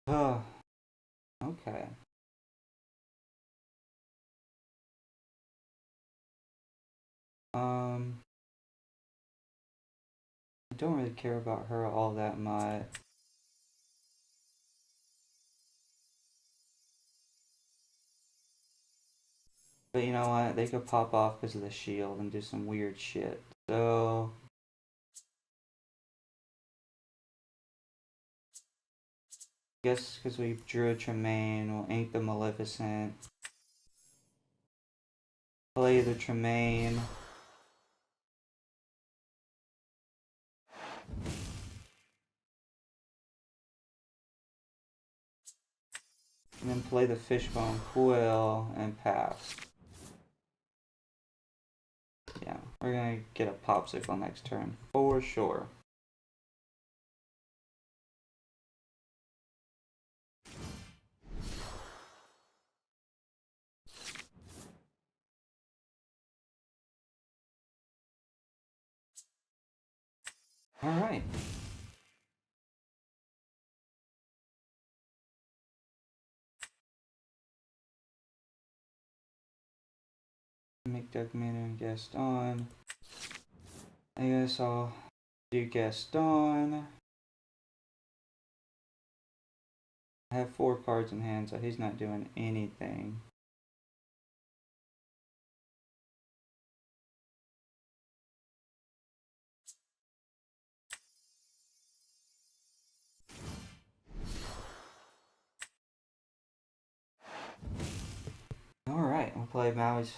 Oh, okay. I don't really care about her all that much. But you know what? They could pop off because of the shield and do some weird shit. So guess because we drew a Tremaine, we'll ink the Maleficent. Play the Tremaine. And then play the Fishbone Quill and pass. Yeah, we're gonna get a Popsicle next turn, for sure. Alright. Make Doug Manor and Gaston. I guess I'll do Gaston. I have 4 cards in hand, so he's not doing anything. Alright, we'll play Maui's.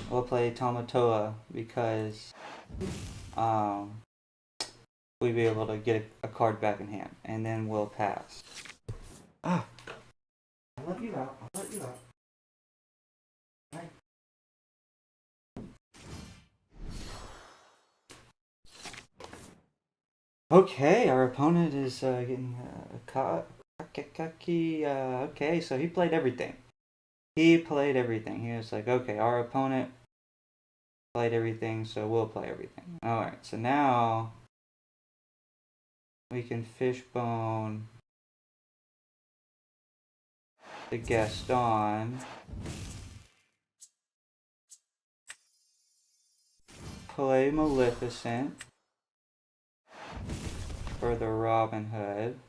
We'll play Tamatoa because we'll be able to get a card back in hand, and then we'll pass. Ah, I'll let you out. I'll let you out. Right. Okay, our opponent is getting Kakaki. Okay, so he played everything. He played everything. He was like, okay, our opponent played everything, so we'll play everything. Alright, so now we can Fishbone the Gaston. Play Maleficent for the Robin Hood.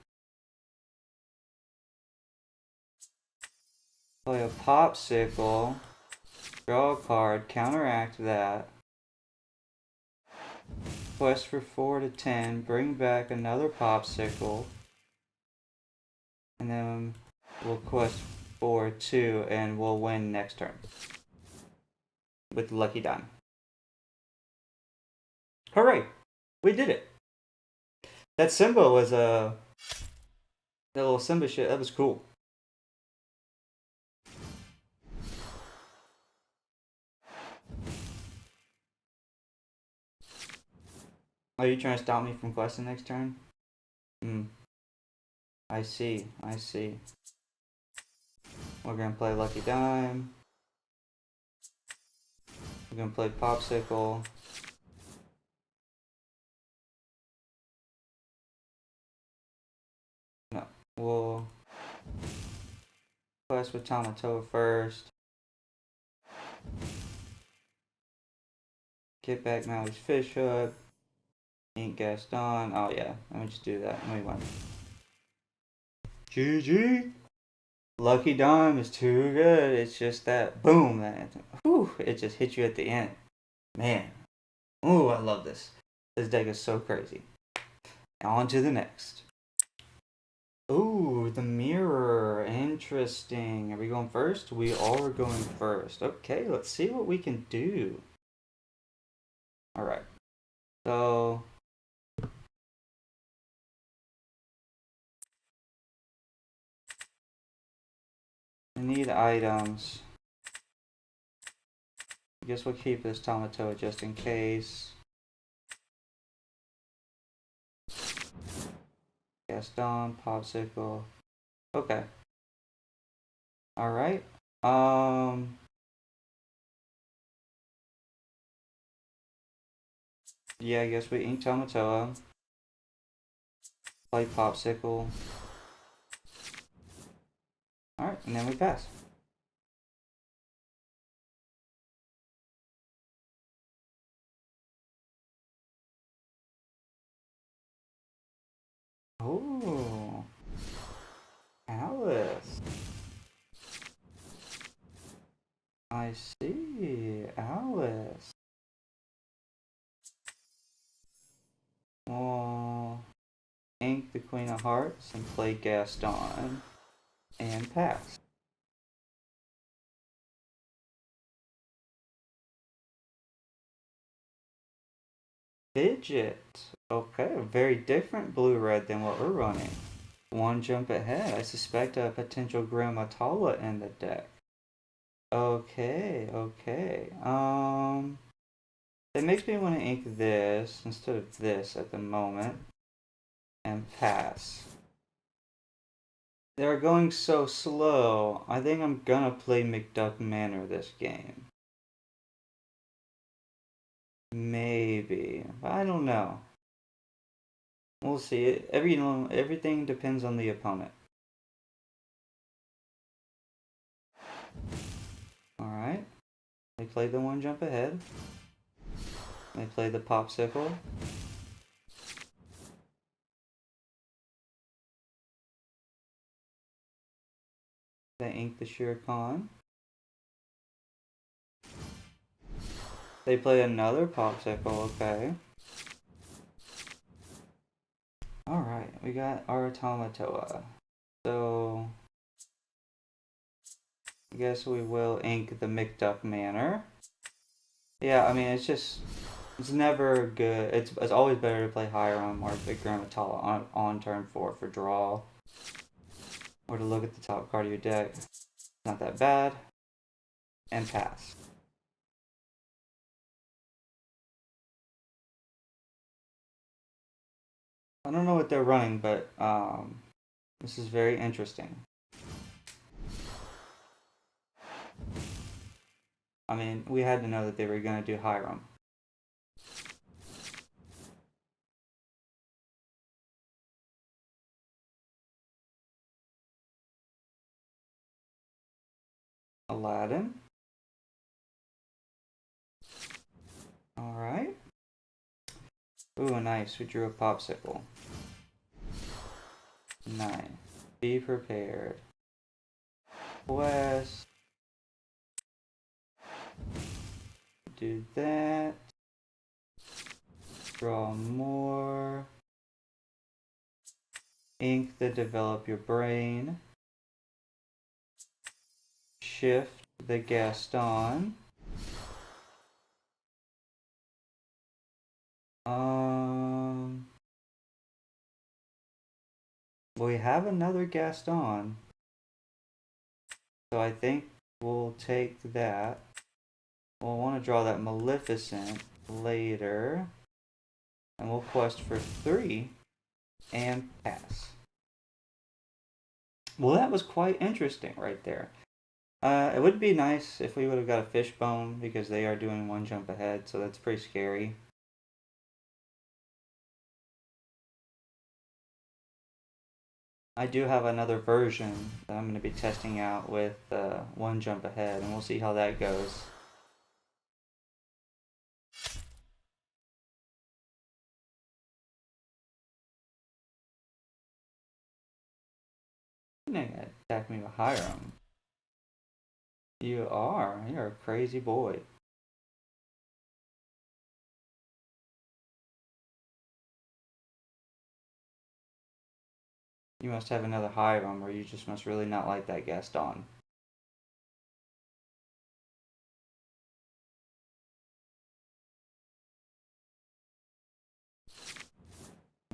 Play a popsicle. Draw a card. Counteract that. Quest for 4 to 10. Bring back another popsicle. And then we'll quest for 2 and we'll win next turn. With Lucky Dime. Hooray! We did it! That Simba was that little Simba shit, that was cool. Are you trying to stop me from questing next turn? I see, I see. We're gonna play Lucky Dime. We're gonna play Popsicle. No, we'll quest with Tamatoa first. Get back Mally's Fish Hook. Ink Gaston. Oh yeah, let me just do that. Let me win. GG! Lucky Dime is too good. It's just that boom, that whew, it just hits you at the end. Man. Ooh, I love this. This deck is so crazy. On to the next. Ooh, the mirror. Interesting. Are we going first? We are going first. Okay, let's see what we can do. Alright. So I need items. I guess we'll keep this Tamatoa just in case. Gaston, Popsicle. Okay. Alright. Yeah, I guess we ink Tamatoa. Play Popsicle. Alright, and then we pass. Oh, Alice. I see, Alice. Well, ink the Queen of Hearts and play Gaston and pass. Fidget. Okay, a very different blue-red than what we're running. One jump ahead. I suspect a potential Grammatala in the deck. Okay, okay. It makes me want to ink this instead of this at the moment. And pass. They're going so slow. I think I'm gonna play McDuck Manor this game. Maybe. I don't know. We'll see. Everything depends on the opponent. Alright. They played the one jump ahead. They played the popsicle. They inked the Shere Khan. They play another popsicle, okay. Alright, we got our Tamatoa. So I guess we will ink the McDuck Manor. Yeah, I mean it's never good. It's always better to play higher on Mark the Grammatala on turn 4 for draw. Or to look at the top card of your deck. Not that bad. And pass. I don't know what they're running, but this is very interesting. I mean, we had to know that they were going to do Hiram. Aladdin. Alright. Ooh, nice. We drew a popsicle. 9. Be prepared. quest. Do that. Draw more. Ink the develop your brain. Shift the Gaston. We have another Gaston, so I think we'll take that. We'll want to draw that Maleficent later, and we'll quest for 3 and pass. Well, that was quite interesting right there. It would be nice if we would have got a fishbone, because they are doing 1 jump ahead, so that's pretty scary. I do have another version that I'm going to be testing out with 1 jump ahead, and we'll see how that goes. You're gonna attack me with Hiram. You are. You're a crazy boy. You must have another Hiram, or you just must really not like that Gaston.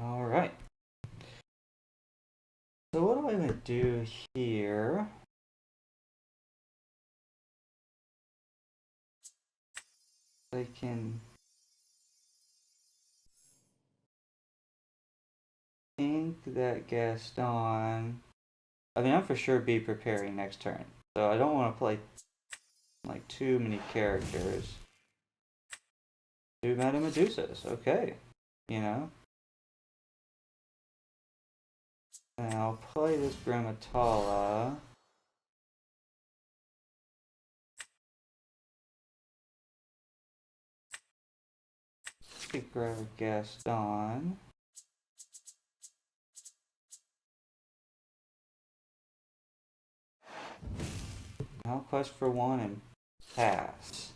Alright. So what am I going to do here? I can ink that Gaston. I mean, I'm for sure be preparing next turn, so I don't want to play like too many characters. 2 Meta Medusas, okay. You know? And I'll play this Grammatala. Grab a Gaston. I'll quest for 1 and pass.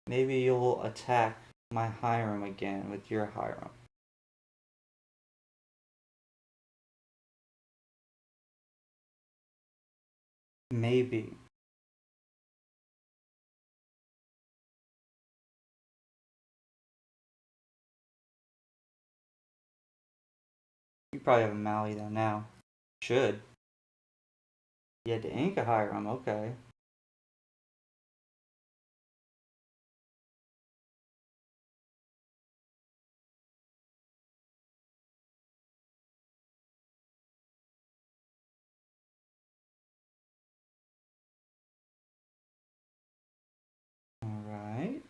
Maybe you'll attack my Hiram again with your Hiram. Maybe. You probably have a Mally though now. Should. You had to ink a Hiram, okay. Alright.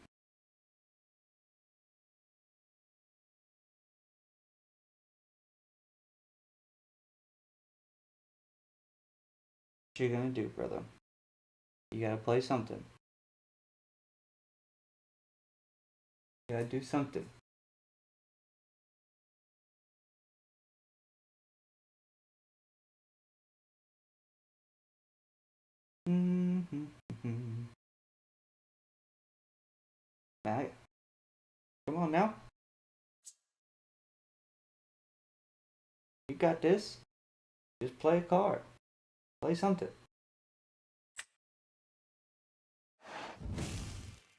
What you gonna do, brother? You gotta play something. You gotta do something. Matt, come on now. You got this. Just play a card. Play something.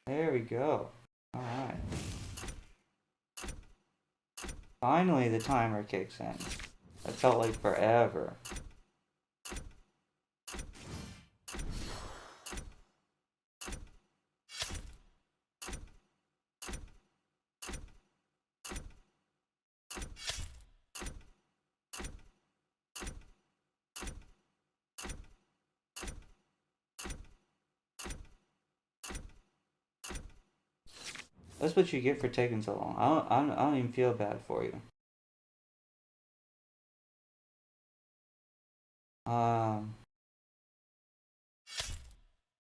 There we go. Alright. Finally the timer kicks in. It felt like forever. That's what you get for taking so long. I don't even feel bad for you.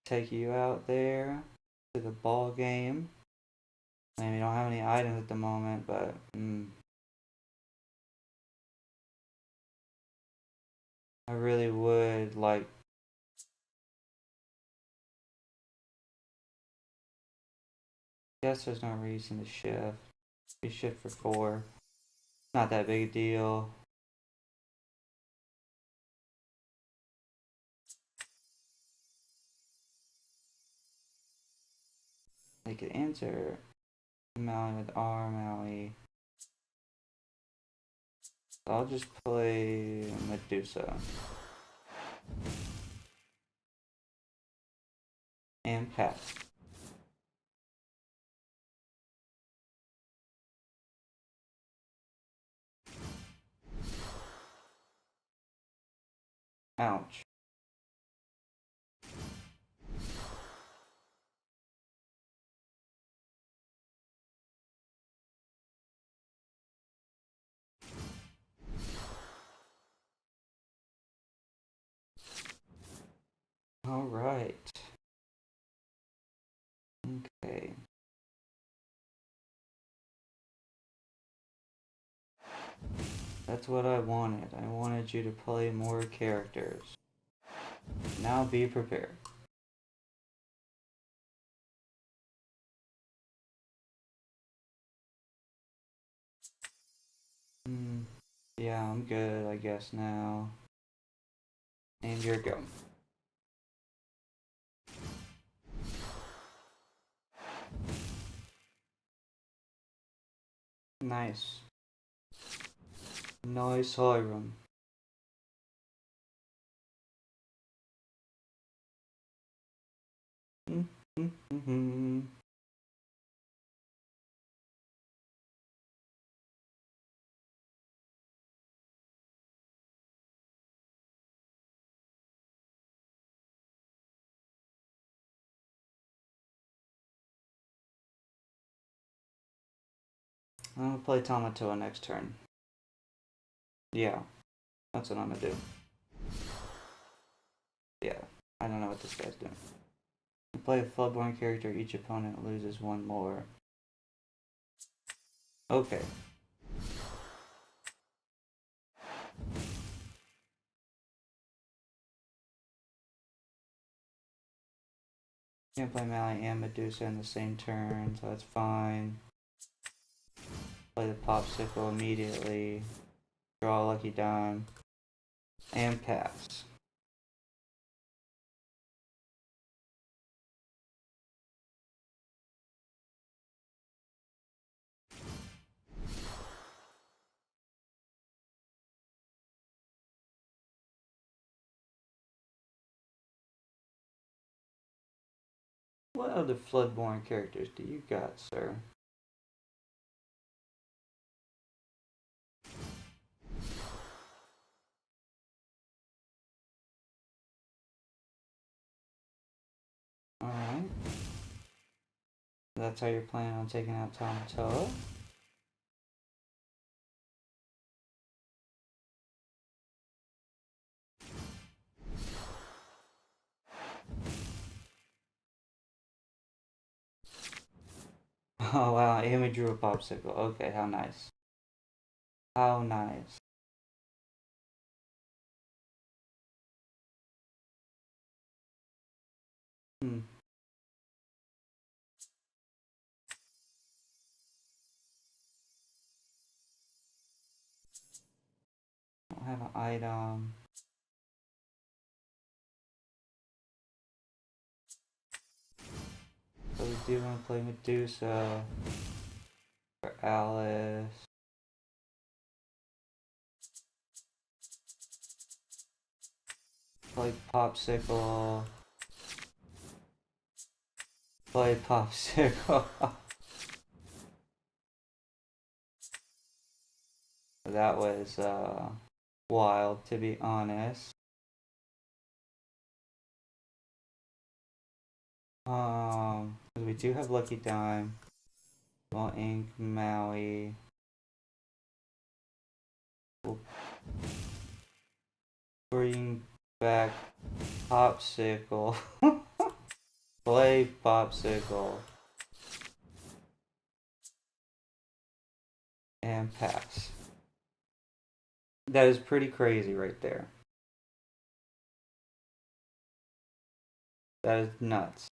Take you out there to the ball game. I mean, we don't have any items at the moment, but I really would like Guess there's no reason to shift. We shift for 4. Not that big a deal. They could answer Maui with R, Maui. So I'll just play Medusa. And pass. Ouch. Alright. Okay. That's what I wanted. I wanted you to play more characters. Now be prepared. Yeah, I'm good, I guess, now. And you're go. Nice. Nice Hiram. Mm-hmm. I'm gonna play Tamatoa next turn. Yeah, that's what I'm gonna do. Yeah, I don't know what this guy's doing. You play a Floodborn character, each opponent loses 1 more. Okay. Can't play Mally and Medusa in the same turn, so that's fine. Play the Popsicle immediately. Draw a Lucky Dime. And pass. What other Floodborn characters do you got, sir? Alright. That's how you're planning on taking out Tamatoa? Oh wow, Amy drew a Popsicle. Okay, how nice. How nice. Hmm. Don't have an item. So we do want to play Medusa for Alice. Play Popsicle. Play Popsicle. That was wild, to be honest. We do have Lucky Dime. Well, Ink, Maui. We'll bring back Popsicle. Play Popsicle. And pass. That is pretty crazy right there. That is nuts.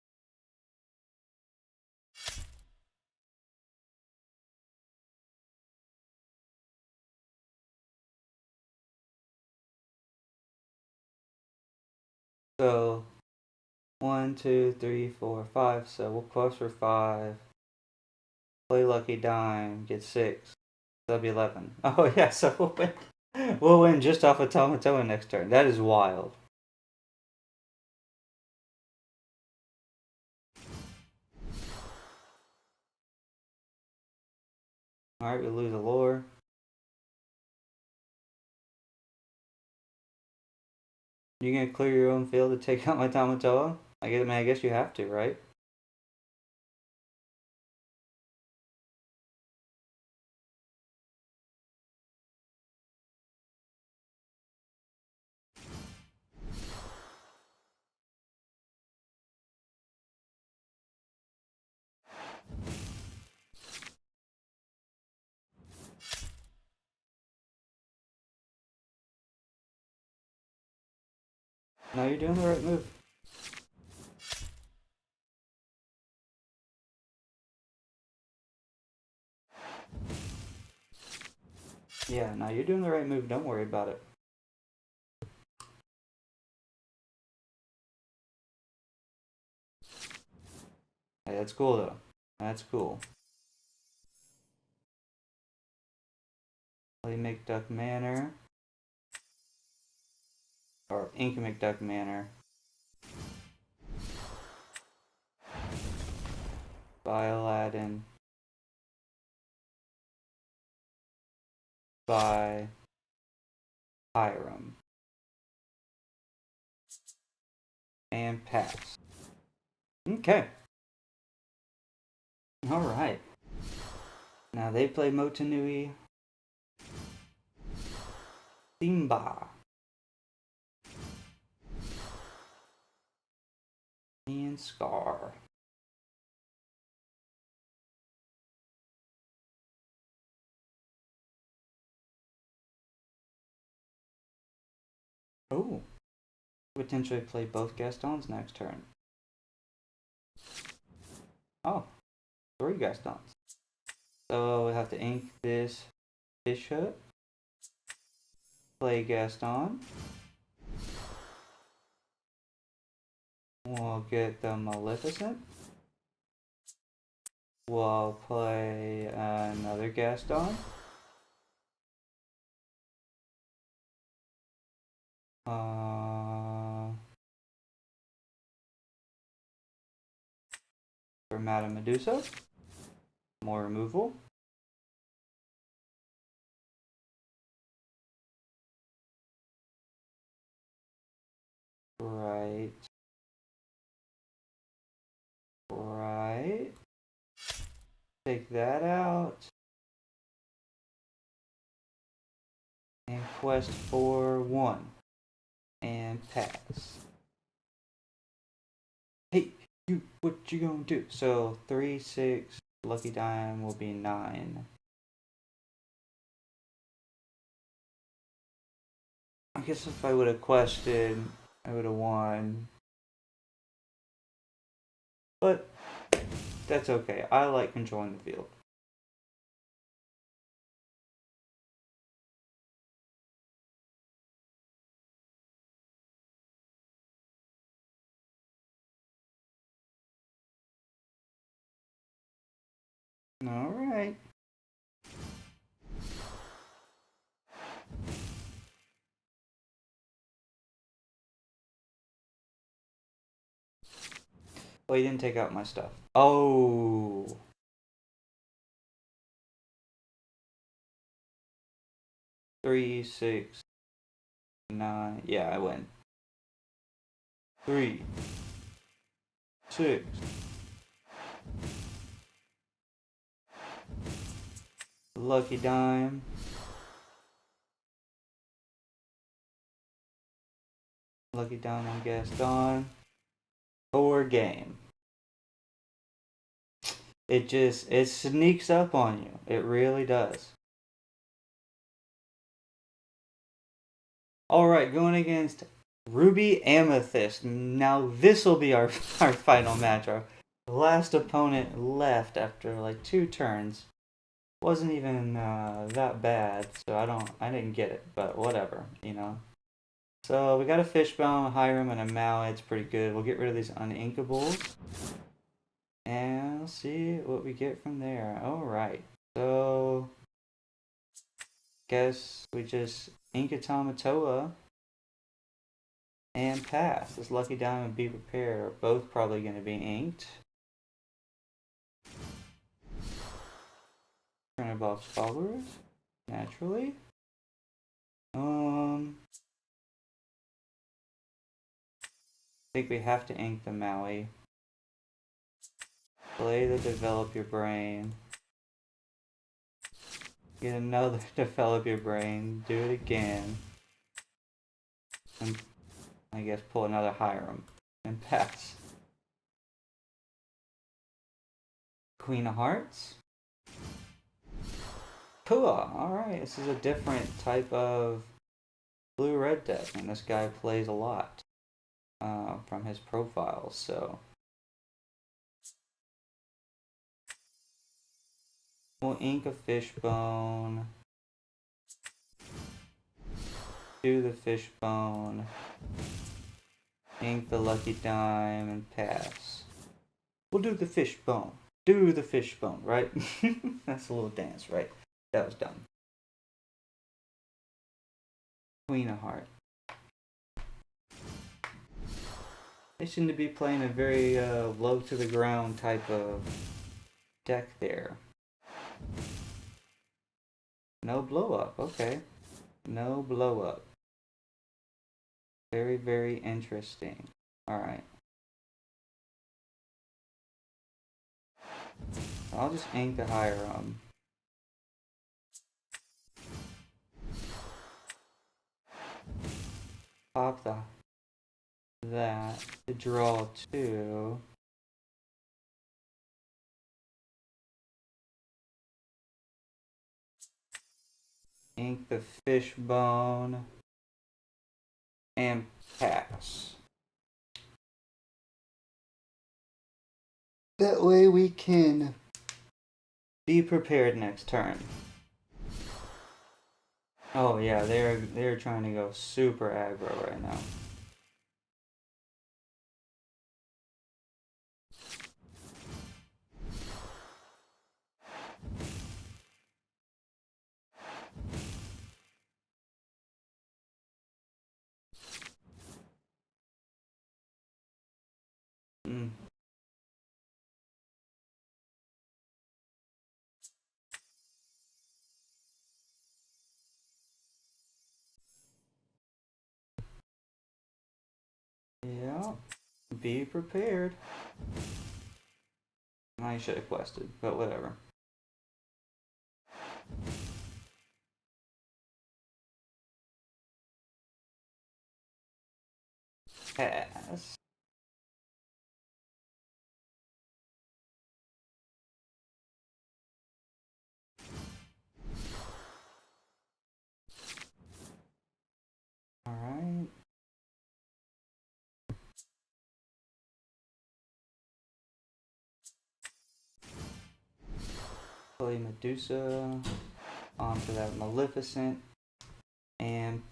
So 1, 2, 3, 4, 5. So we'll quest for 5. Play lucky dime. Get 6. That'll be 11. Oh yeah, so we'll win. We'll win just off of Tamatoa next turn. That is wild. Alright, we lose a lore. You gonna clear your own field to take out my Tamatoa? I guess you have to, right? No, you're doing the right move. Yeah, no, you're doing the right move. Don't worry about it. Hey, that's cool though. That's cool. Play McDuck Manor. Or Ink McDuck Manor. By Aladdin. By Hiram. And pass. Okay. Alright. Now they play Motunui. Simba. And Scar. Oh. Potentially play both Gastons next turn. Oh. 3 Gastons. So we have to ink this bishop. Play Gaston. We'll get the Maleficent. We'll play another Gaston. For Madame Medusa. More removal. Right. Right. Take that out. And quest for 1. And pass. Hey, you, what you gonna do? So 3, 6, lucky dime will be 9. I guess if I would have quested, I would have won. But that's okay. I like controlling the field. Alright. Well, you didn't take out my stuff. Oh. Three, 6, 9. Yeah, I win. 3, 6. Lucky dime. Lucky dime on Gaston. 4 game. It sneaks up on you. It really does. Alright, going against Ruby Amethyst. Now this will be our final match. Our last opponent left after like 2 turns. Wasn't even that bad, so I didn't get it, but whatever, you know. So we got a Fishbone, a Hiram, and a Maui. It's pretty good. We'll get rid of these uninkables. And let's see what we get from there. Alright. So guess we just ink a Tamatoa and pass. This Lucky Diamond, Be Prepared are both probably going to be inked. Turn above followers, naturally. I think we have to ink the Maui. Play the Develop Your Brain. Get another Develop Your Brain. Do it again. And I guess pull another Hiram and pass. Queen of Hearts. Pua. Alright, this is a different type of blue-red deck, and this guy plays a lot from his profile, so we'll ink a Fishbone, do the Fishbone, ink the Lucky Dime, and pass. We'll do the Fishbone. Do the Fishbone, right? That's a little dance, right? That was dumb. Queen of Heart. They seem to be playing a very low to the ground type of deck there. No blow up, okay. No blow up. Very, very interesting. Alright. I'll just ink the Hiram. Pop that to draw 2. Ink the Fishbone and pass. That way we can be prepared next turn. Oh yeah, they're trying to go super aggro right now. Yeah, be prepared. I should have quested, but whatever. Pass. Alright. Play Medusa onto that Maleficent and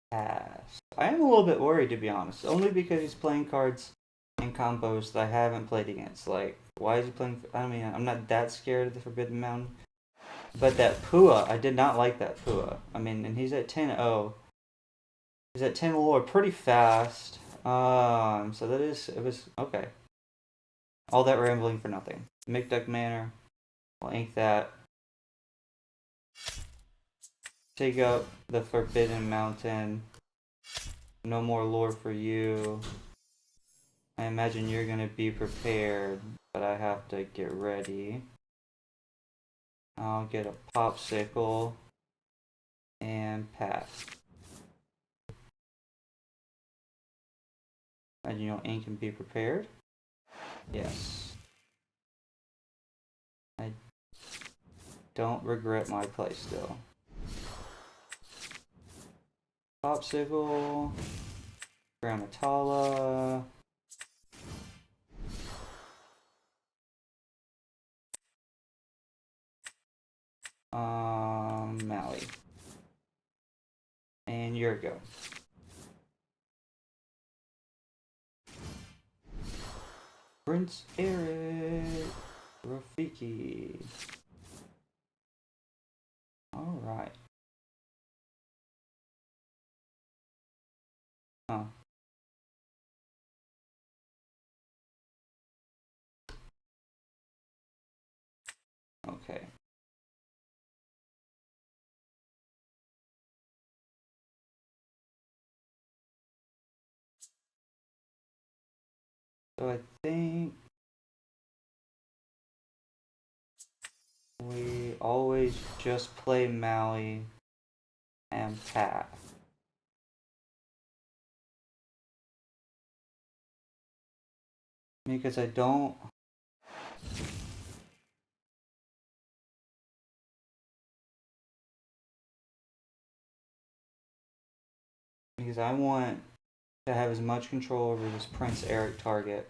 pass. I am a little bit worried, to be honest, only because he's playing cards in combos that I haven't played against. Like, why is he playing? I mean, I'm not that scared of the Forbidden Mountain, but that Pua, I did not like that Pua. I mean, and he's at 10-0. He's at 10 lore pretty fast. So it was okay. All that rambling for nothing. Micduck Manor. We'll ink that. Take up the Forbidden Mountain. No more lore for you. I imagine you're gonna be prepared, but I have to get ready. I'll get a popsicle and pass. And you know, ink and be prepared. Yes. I don't regret my play still. Popsicle. Grammatala. Maui. And here we go. Prince Eric Rafiki. Alright. Huh. Okay. So I think we always just play Maui and pass. Because I don't... Because I want to have as much control over this Prince Eric target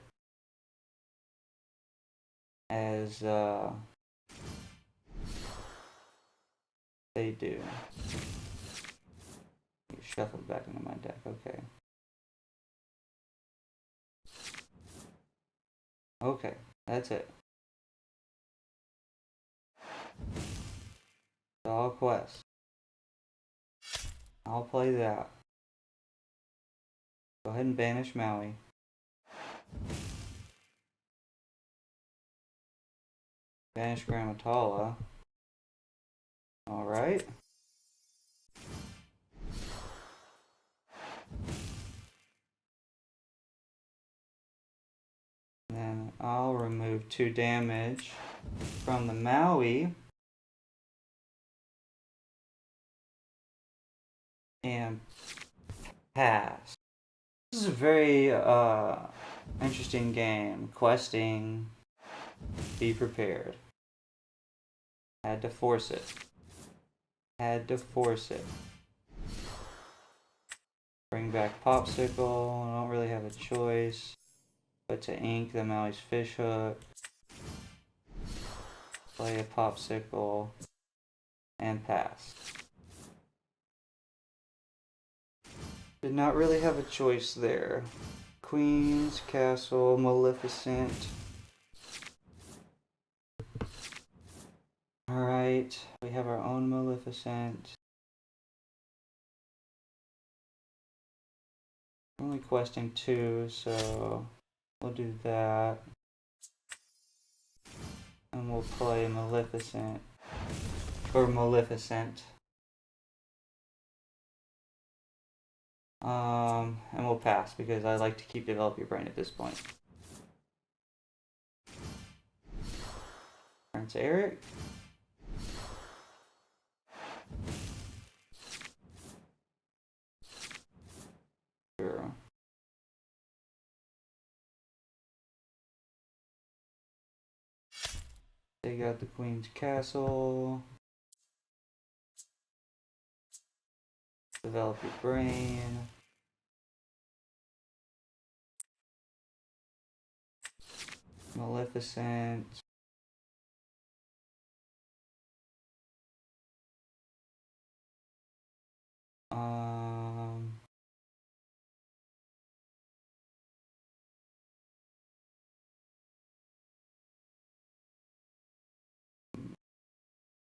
as they do. Shuffle it back into my deck, okay. Okay, that's it. Dog Quest. I'll play that. Go ahead and banish Maui. Banish Grammatala. Alright. Then I'll remove 2 damage from the Maui. And pass. This is a very interesting game. Questing. Be prepared. Had to force it. Had to force it. Bring back Popsicle. I don't really have a choice. But to ink the Maui's Fishhook. Play a Popsicle. And pass. Did not really have a choice there. Queen's Castle, Maleficent. Alright, we have our own Maleficent. We're only questing 2, so we'll do that. And we'll play Maleficent. Or Maleficent. And we'll pass because I like to keep develop your brain at this point. Prince Eric. Sure. They got the Queen's Castle. Develop your brain. Maleficent.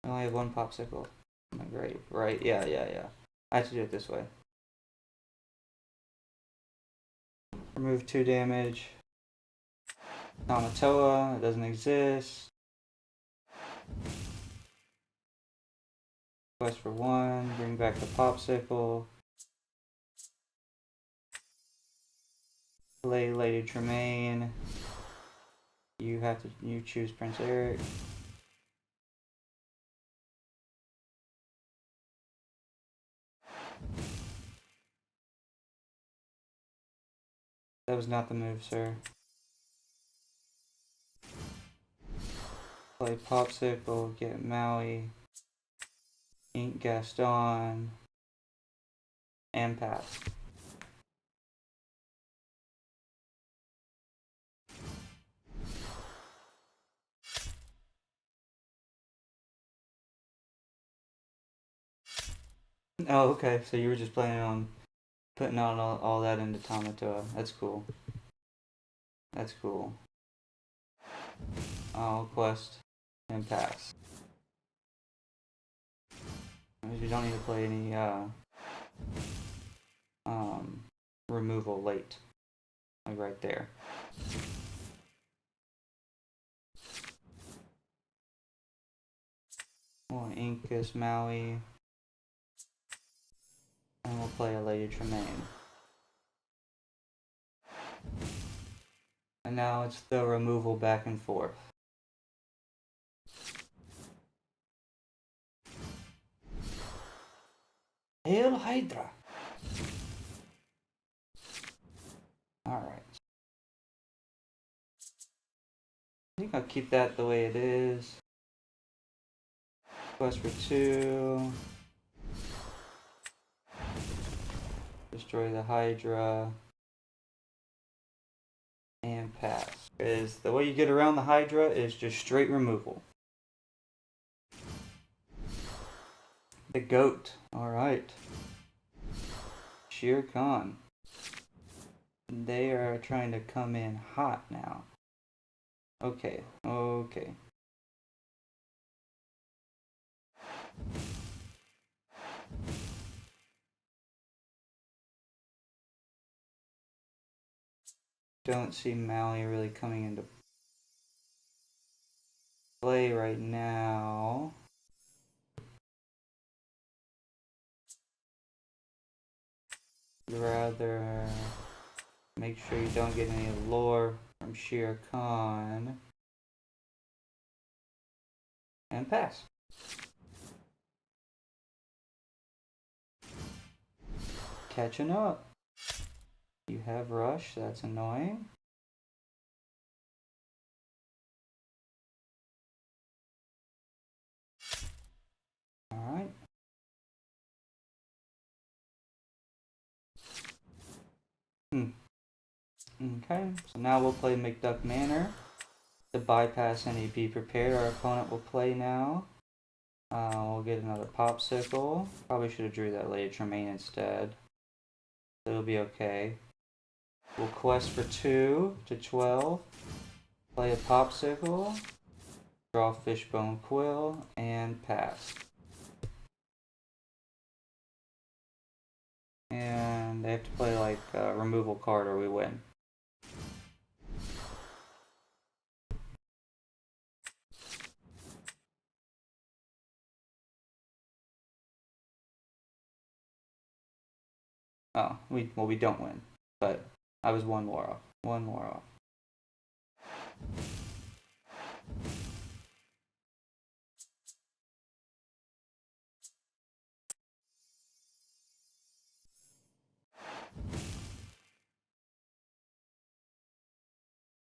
I only have 1 Popsicle in my grave. Right, yeah. I have to do it this way. Remove 2 damage. Tamatoa, it doesn't exist. Quest for 1, bring back the Popsicle. Play Lady Tremaine. You choose Prince Eric. That was not the move, sir. Play Popsicle, get Maui, ink Gaston, and pass. Oh, okay, so you were just planning on putting all that into Tamatoa. That's cool. That's cool. I'll quest and pass. You don't need to play any removal late. Like right there. We'll Incus Maui. And we'll play a Lady Tremaine. And now it's the removal back and forth. Hail Hydra! Alright. I think I'll keep that the way it is. Quest for 2. Destroy the Hydra. And pass. Because the way you get around the Hydra is just straight removal. The goat. Alright. Shere Khan. They are trying to come in hot now. Okay. Don't see Maui really coming into play right now. You'd rather make sure you don't get any lore from Shere Khan. And pass. Catching up. You have rush, that's annoying. Alright. Okay, so now we'll play McDuck Manor to bypass any be prepared. Our opponent will play now. We'll get another Popsicle. Probably should have drew that Lady Tremaine instead. It'll be okay. We'll quest for 2 to 12. Play a Popsicle. Draw Fishbone Quill and pass. And they have to play like a removal card or we win. Oh, we don't win, but I was one more off. One more off.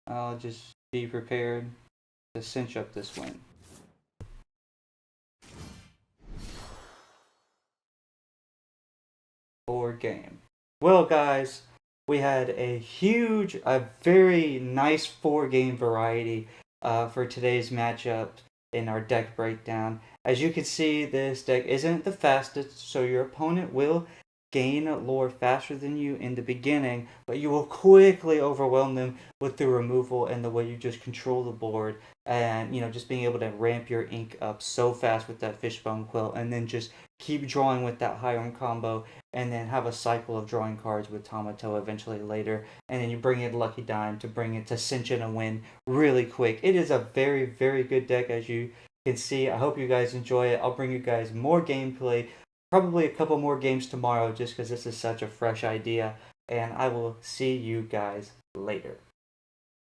I'll just be prepared to cinch up this win. Board game. Well, guys, we had a very nice 4-game variety for today's matchup in our deck breakdown. As you can see, this deck isn't the fastest, so your opponent will gain lore faster than you in the beginning, but you will quickly overwhelm them with the removal and the way you just control the board, and just being able to ramp your ink up so fast with that Fishbone Quill, and then just keep drawing with that high arm combo, and then have a cycle of drawing cards with Tomato eventually later, and then you bring in Lucky Dime to bring it to cinch in a win really quick. It is a very, very good deck, as you can see. I hope you guys enjoy it. I'll bring you guys more gameplay, probably a couple more games tomorrow, just because this is such a fresh idea, and I will see you guys later.